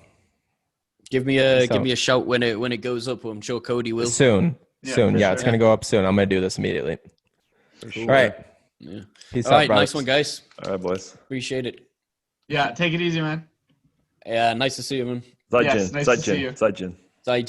Give me a So- shout when it goes up. I'm sure Cody will. Soon. Yeah, Soon. for Yeah, sure. it's gonna go up soon. I'm gonna do this immediately. Sure. All right. Yeah. Peace All out, right, brothers. nice one, guys. All right, boys. Appreciate it. Yeah, take it easy, man. Yeah, nice to see you, man. Zajin. Yes, nice to see you. Zajin. Zaijian.